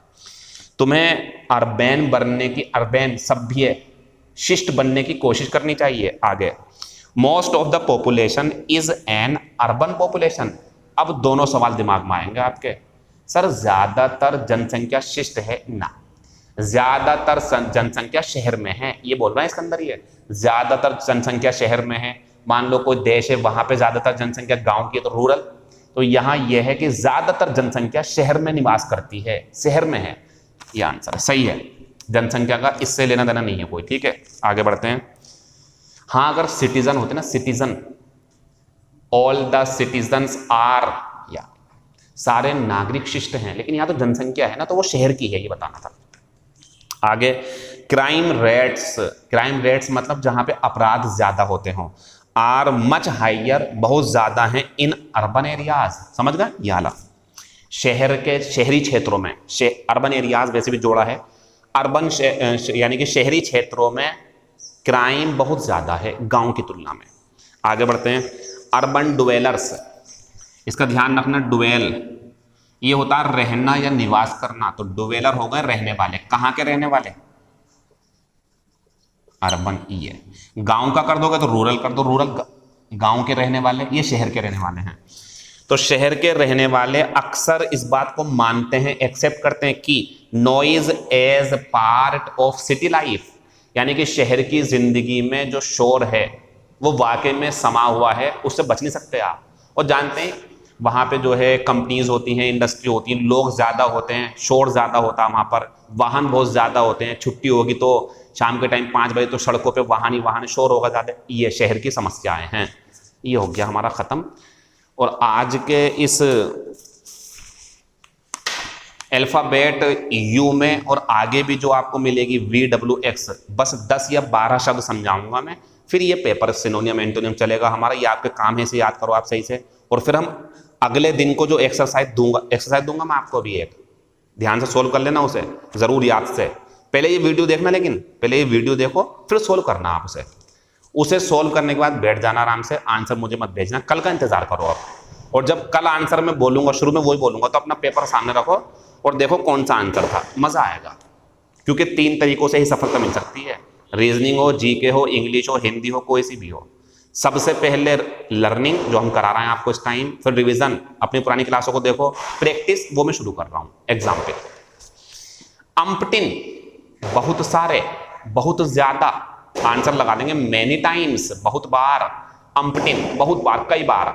तुम्हें अर्बन बनने की, अर्बन सभ्य शिष्ट बनने की कोशिश करनी चाहिए। आगे, most of the population is an urban population. अब दोनों सवाल दिमाग में आएंगे आपके, सर ज्यादातर जनसंख्या शिष्ट है ना, ज्यादातर जनसंख्या शहर में है, ये बोल रहे हैं इसके अंदर, ये ज्यादातर जनसंख्या शहर में है। मान लो कोई देश है वहां पे ज्यादातर जनसंख्या गांव की है तो रूरल, तो यहां यह है कि ज्यादातर जनसंख्या शहर में निवास करती है, शहर में है, ये आंसर है, सही है। जनसंख्या का इससे लेना देना नहीं है कोई, ठीक है। आगे बढ़ते हैं। हाँ अगर सिटीजन होते ना, citizen, all the citizens are, या सारे नागरिक शिष्ट हैं, लेकिन यहाँ तो जनसंख्या है ना, तो वो शहर की है, ये बताना था। आगे, क्राइम रेट्स, क्राइम रेट्स मतलब जहां पे अपराध ज्यादा होते हों, आर मच हाइयर, बहुत ज्यादा हैं, इन अर्बन एरियाज, समझ गए, ये वाला शहर के, शहरी क्षेत्रों में, अर्बन एरियाज वैसे भी जोड़ा है, अर्बन यानी कि शहरी क्षेत्रों में क्राइम बहुत ज्यादा है गांव की तुलना में। आगे बढ़ते हैं, अर्बन डुवेलर्स, इसका ध्यान रखना, डुवेल ये होता है रहना या निवास करना, तो डुवेलर हो गए रहने वाले, कहाँ के रहने वाले, अर्बन, ये गांव का कर दोगे तो रूरल कर दो, रूरल गांव के रहने वाले, ये शहर के रहने वाले हैं। तो शहर के रहने वाले अक्सर इस बात को मानते हैं, एक्सेप्ट करते हैं कि noise as part of city life, यानी कि शहर की जिंदगी में जो शोर है वो वाकई में समा हुआ है, उससे बच नहीं सकते आप। और जानते हैं वहाँ पे जो है कंपनीज होती हैं, इंडस्ट्री होती है, लोग ज़्यादा होते हैं, शोर ज़्यादा होता है वहाँ पर, वाहन बहुत ज़्यादा होते हैं, छुट्टी होगी तो शाम के टाइम 5 बजे तो सड़कों पे वाहन ही वाहन, शोर होगा ज़्यादा, ये शहर की समस्याएं हैं। ये हो गया हमारा ख़त्म। और आज के इस अल्फ़ाबेट यू में और आगे भी जो आपको मिलेगी VWX, बस 10 या 12 शब्द समझाऊंगा मैं, फिर ये पेपर सिनोनियम एंटोनियम चलेगा हमारा, ये आपके काम है, इसे याद करो आप सही से। और फिर हम अगले दिन को जो एक्सरसाइज दूंगा मैं आपको, भी एक ध्यान से सोल्व कर लेना उसे, जरूर याद से, पहले ये वीडियो देखना, लेकिन पहले ये वीडियो देखो फिर सोल्व करना आप उसे सोल्व करने के बाद बैठ जाना आराम से। आंसर मुझे मत भेजना, कल का इंतजार करो आप। और जब कल आंसर मैं बोलूंगा, शुरू में वही बोलूंगा, तो अपना पेपर सामने रखो और देखो कौन सा आंसर था, मजा आएगा। क्योंकि 3 तरीकों से ही सफलता मिल सकती है, रीजनिंग हो, जीके हो, इंग्लिश हो, हिंदी हो, कोई सी भी हो। सबसे पहले लर्निंग जो हम करा रहे हैं आपको इस टाइम, फिर रिवीजन, अपनी पुरानी क्लासों को देखो, प्रैक्टिस वो मैं शुरू कर रहा हूं एग्जाम पे। अम्पटिन, बहुत सारे, बहुत ज्यादा, आंसर लगा देंगे मैनी टाइम्स, बहुत बार, अम्पटिन बहुत बार, कई बार,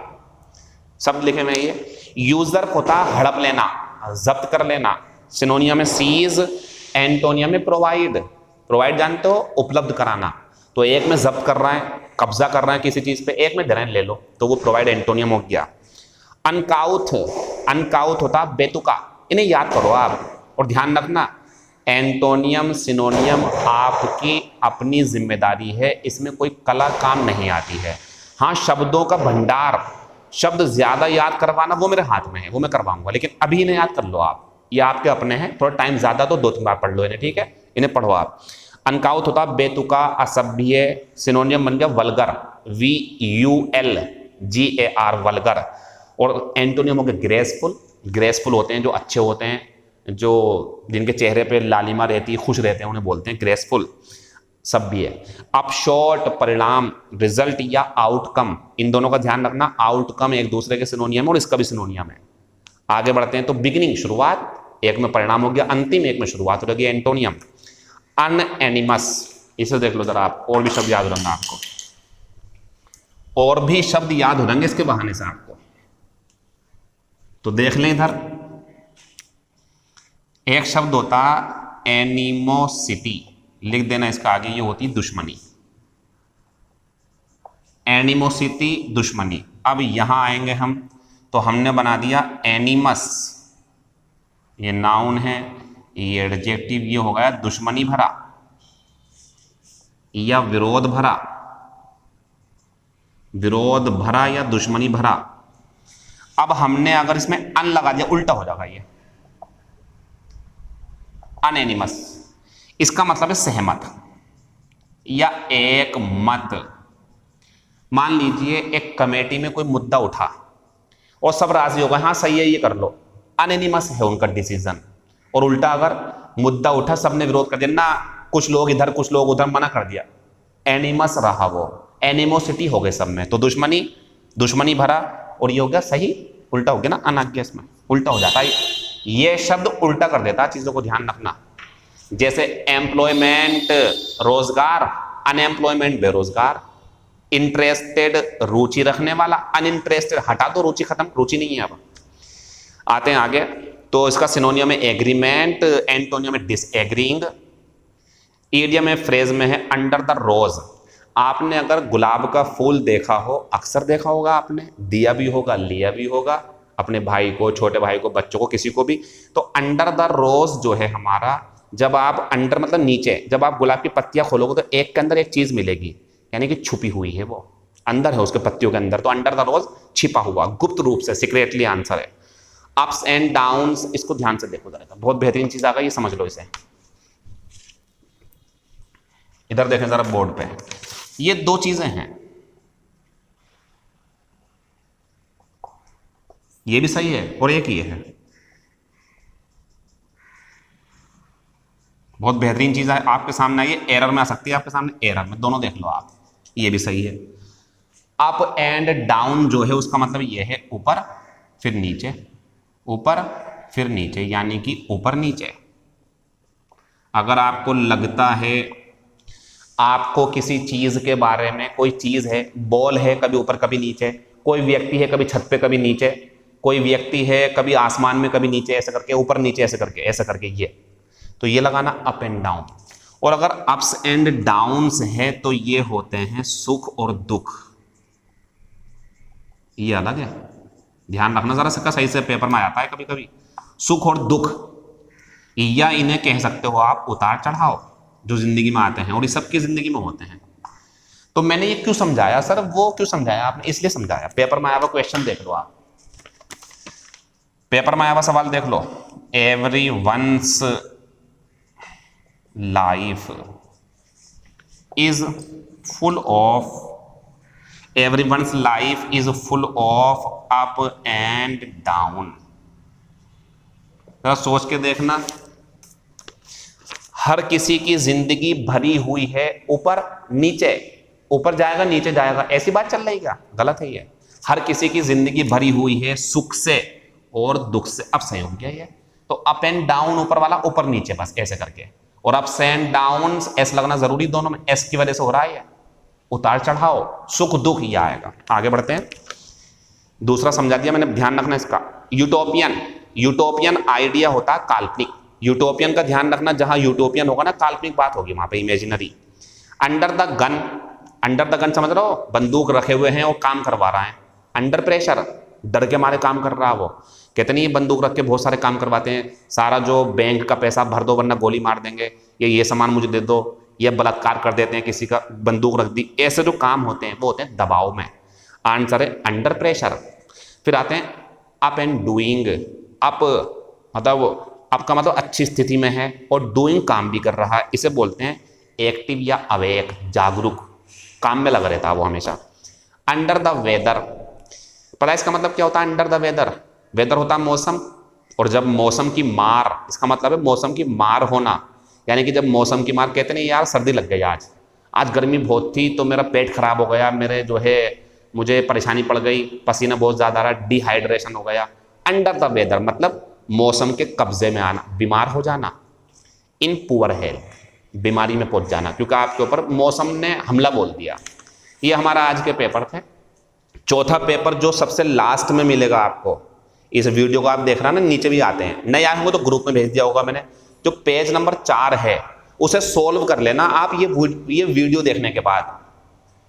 शब्द लिखे में ये। यूजर होता हड़प लेना, जब्त कर लेना, सिनोनियम में सीज, एंटोनियम में प्रोवाइड। प्रोवाइड जानते हो, उपलब्ध कराना। तो एक में जब्त कर रहा है, कब्जा कर रहा है किसी चीज पे, एक में ग्रहण ले लो, तो वो प्रोवाइड एंटोनियम हो गया। अनकाउथ, अनकाउथ होता बेतुका। इन्हें याद करो आप और ध्यान रखना, एंटोनियम सिनोनियम आपकी अपनी जिम्मेदारी है, इसमें कोई कला काम नहीं आती है। हाँ, शब्दों का भंडार, शब्द ज्यादा याद करवाना वो मेरे हाथ में है, वो मैं करवाऊंगा, लेकिन अभी इन्हें याद कर लो आप, ये आपके अपने हैं। थोड़ा टाइम ज्यादा तो 2-3 बार पढ़ लो इन्हें, ठीक है, इन्हें पढ़ो आप। अनकाउथ होता बेतुका, असभ्य, सिनोनियम बन गया वल्गर, VULGAR, वल्गर। और एंटोनियम हो गया ग्रेसफुल। ग्रेसफुल होते हैं जो अच्छे होते हैं, जो जिनके चेहरे पे लालिमा रहती है, खुश रहते हैं, उन्हें बोलते हैं ग्रेसफुल। सभ्य। अपशॉर्ट, परिणाम, रिजल्ट या आउटकम, इन दोनों का ध्यान रखना। आउटकम एक दूसरे के सिनोनियम और इसका भी सिनोनियम है। आगे बढ़ते हैं तो बिगिनिंग, शुरुआत, एक में परिणाम हो गया, अंतिम एक में शुरुआत हो गई, एंटोनियम। अनएनिमस, इसे देख लो जरा आप, और भी शब्द याद हो जाएंगे आपको, और भी शब्द याद हो जाएंगे इसके बहाने से आपको। तो देख लें इधर, एक शब्द होता एनिमोसिटी, लिख देना इसका आगे, ये होती दुश्मनी। एनिमोसिटी, दुश्मनी। अब यहां आएंगे हम, तो हमने बना दिया एनिमस, ये नाउन है, ये एडजेक्टिव, ये हो गया दुश्मनी भरा या विरोध भरा, विरोध भरा या दुश्मनी भरा। अब हमने अगर इसमें अन लगा दिया, उल्टा हो जाएगा ये, अनएनिमस। इसका मतलब है सहमत या एक मत। मान लीजिए एक कमेटी में कोई मुद्दा उठा और सब राजी हो गए, हाँ सही है ये कर लो, अनएनिमस है उनका डिसीजन। और उल्टा अगर मुद्दा उठा, सबने विरोध कर दिया ना, कुछ लोग इधर कुछ लोग उधर, मना कर दिया, एनिमस रहा वो, एनिमोसिटी हो गए सब में। तो दुश्मनी, दुश्मनी भरा, और ये हो गया सही, उल्टा हो गया ना, अनाज्ञा, इसमें उल्टा हो जाता है। ये शब्द उल्टा कर देता है चीजों को, ध्यान रखना। जैसे एम्प्लॉयमेंट रोजगार, अनएम्प्लॉयमेंट बेरोजगार। इंटरेस्टेड रुचि रखने वाला, अनइंटरेस्टेड हटा दो, रुचि खत्म, रुचि नहीं है। अब आते हैं आगे, तो इसका सिनोनियम में एग्रीमेंट, एंटोनियम में डिसएग्रीइंग। इडियम में, फ्रेज में है अंडर द रोज। आपने अगर गुलाब का फूल देखा हो, अक्सर देखा होगा आपने, दिया भी होगा, लिया भी होगा, अपने भाई को, छोटे भाई को, बच्चों को, किसी को भी। तो अंडर द रोज जो है हमारा, जब आप अंडर मतलब नीचे, जब आप गुलाब की पत्तियां खोलोगे तो एक के अंदर एक चीज मिलेगी, यानी कि छुपी हुई है, वो अंदर है उसके पत्तियों के अंदर। तो अंडर द रोज छिपा हुआ, गुप्त रूप से, सीक्रेटली आंसर है। अप्स एंड डाउन्स, इसको ध्यान से देखो जरा, बहुत बेहतरीन चीज आ गई, ये समझ लो इसे। इधर देखें जरा बोर्ड पे, ये 2 चीजें हैं, ये भी सही है और एक ये है। बहुत बेहतरीन चीज है आपके सामने आई है, एरर में आ सकती है आपके सामने, एरर में, दोनों देख लो आप, ये भी सही है। अप एंड डाउन जो है उसका मतलब ये है ऊपर फिर नीचे, ऊपर फिर नीचे, यानी कि ऊपर नीचे। अगर आपको लगता है आपको किसी चीज के बारे में, कोई चीज है, बॉल है, कभी ऊपर कभी नीचे, कोई व्यक्ति है कभी छत पे कभी नीचे, कोई व्यक्ति है कभी आसमान में कभी नीचे, ऐसे करके, ऊपर नीचे ऐसे करके, ऐसे करके, ये तो ये लगाना अप एंड डाउन। और अगर अप्स एंड डाउन्स है तो ये होते हैं सुख और दुख, ये अलग है, ध्यान रखना जरा, इसका सही से पेपर में आता है कभी कभी। सुख और दुख, या इन्हें कह सकते हो आप उतार चढ़ाव, जो जिंदगी में आते हैं और ये सबकी जिंदगी में होते हैं। तो मैंने ये क्यों समझाया सर, वो क्यों समझाया आपने, इसलिए समझाया, पेपर में आया हुआ क्वेश्चन देख लो आप, पेपर में आया हुआ सवाल देख लो। Everyone's life is full of, everyone's life is full of up and down. जरा सोच के देखना, हर किसी की जिंदगी भरी हुई है ऊपर नीचे, ऊपर जाएगा नीचे जाएगा, ऐसी बात चल रही क्या? गलत है ये। हर किसी की जिंदगी भरी हुई है सुख से और दुख से। अब सही हो गया ये। तो अप एंड डाउन, ऊपर वाला ऊपर नीचे, बस ऐसे करके। और अप्स एंड डाउन एस लगना जरूरी दोनों में, एस की वजह से हो रहा है, उतार चढ़ाव, सुख दुख ये आएगा। आगे बढ़ते हैं। दूसरा समझा दिया मैंने, ध्यान रखना इसका। यूटोपियन, यूटोपियन आइडिया होता है काल्पनिक। यूटोपियन का ध्यान रखना, जहां यूटोपियन होगा ना काल्पनिक बात होगी वहां पे imaginary. Under the gun, under the gun समझ रहे हो, बंदूक रखे हुए हैं और काम करवा रहा है। अंडर प्रेशर, डर के मारे काम कर रहा है वो। कितनी बंदूक रख के बहुत सारे काम करवाते हैं, सारा जो बैंक का पैसा भर दो वरना गोली मार देंगे, ये सामान मुझे दे दो, ये बलात्कार कर देते हैं, किसी का बंदूक रख दी। ऐसे जो काम होते हैं वो होते हैं दबाव में। आंसर है अंडर प्रेशर। फिर आते हैं अप एंड डूइंग। अप मतलब आपका मतलब अच्छी स्थिति में है और डूइंग काम भी कर रहा है, इसे बोलते हैं एक्टिव या अवेक, जागरूक, काम में लगा रहता है वो हमेशा। अंडर द वेदर, पता है इसका मतलब क्या होता है? अंडर द वेदर, वेदर होता है मौसम, और जब मौसम की मार, इसका मतलब है मौसम की मार होना, यानी कि जब मौसम की मार, कहते नहीं यार सर्दी लग गई आज गर्मी बहुत थी तो मेरा पेट खराब हो गया, मेरे जो है मुझे परेशानी पड़ गई, पसीना बहुत ज़्यादा आ रहा, डिहाइड्रेशन हो गया। अंडर द वेदर मतलब मौसम के कब्जे में आना, बीमार हो जाना। इन पुअर हेल्थ, बीमारी में पहुंच जाना, क्योंकि आपके ऊपर मौसम ने हमला बोल दिया। ये हमारा आज के पेपर थे। चौथा पेपर जो सबसे लास्ट में मिलेगा आपको, इस वीडियो को आप देख रहे हैं ना, नीचे भी आते हैं, नहीं आए होंगे तो ग्रुप में भेज दिया होगा मैंने। जो पेज नंबर 4 है उसे सोल्व कर लेना आप ये वीडियो देखने के बाद,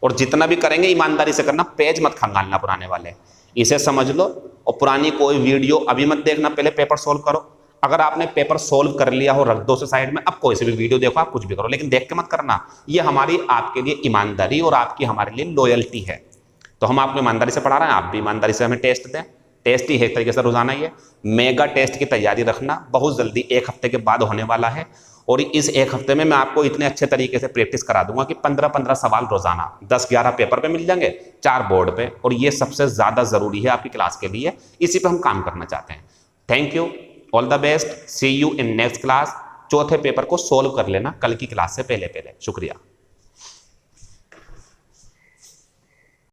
और जितना भी करेंगे ईमानदारी से करना, पेज मत खंगालना पुराने वाले, इसे समझ लो। और पुरानी कोई वीडियो अभी मत देखना, पहले पेपर सोल्व करो। अगर आपने पेपर सोल्व कर लिया हो रख दो उसे साइड में, अब कोई सी भी वीडियो देखो, आप कुछ भी करो, लेकिन देख के मत करना। ये हमारी आपके लिए ईमानदारी और आपकी हमारे लिए लॉयल्टी है। तो हम आपको ईमानदारी से पढ़ा रहे हैं, आप भी ईमानदारी से हमें टेस्ट दें। टेस्ट ही है एक तरीके से रोजाना। ये मेगा टेस्ट की तैयारी रखना, बहुत जल्दी 1 हफ्ते के बाद होने वाला है, और इस 1 हफ्ते में मैं आपको इतने अच्छे तरीके से प्रैक्टिस करा दूंगा कि 15-15 सवाल रोजाना, 10-11 पेपर पे मिल जाएंगे, 4 बोर्ड पे, और ये सबसे ज्यादा जरूरी है आपकी क्लास के लिए। इसी पे हम काम करना चाहते हैं। Thank you, all the best, see you in next class. चौथे पेपर को सोल्व कर लेना कल की क्लास से पहले। शुक्रिया।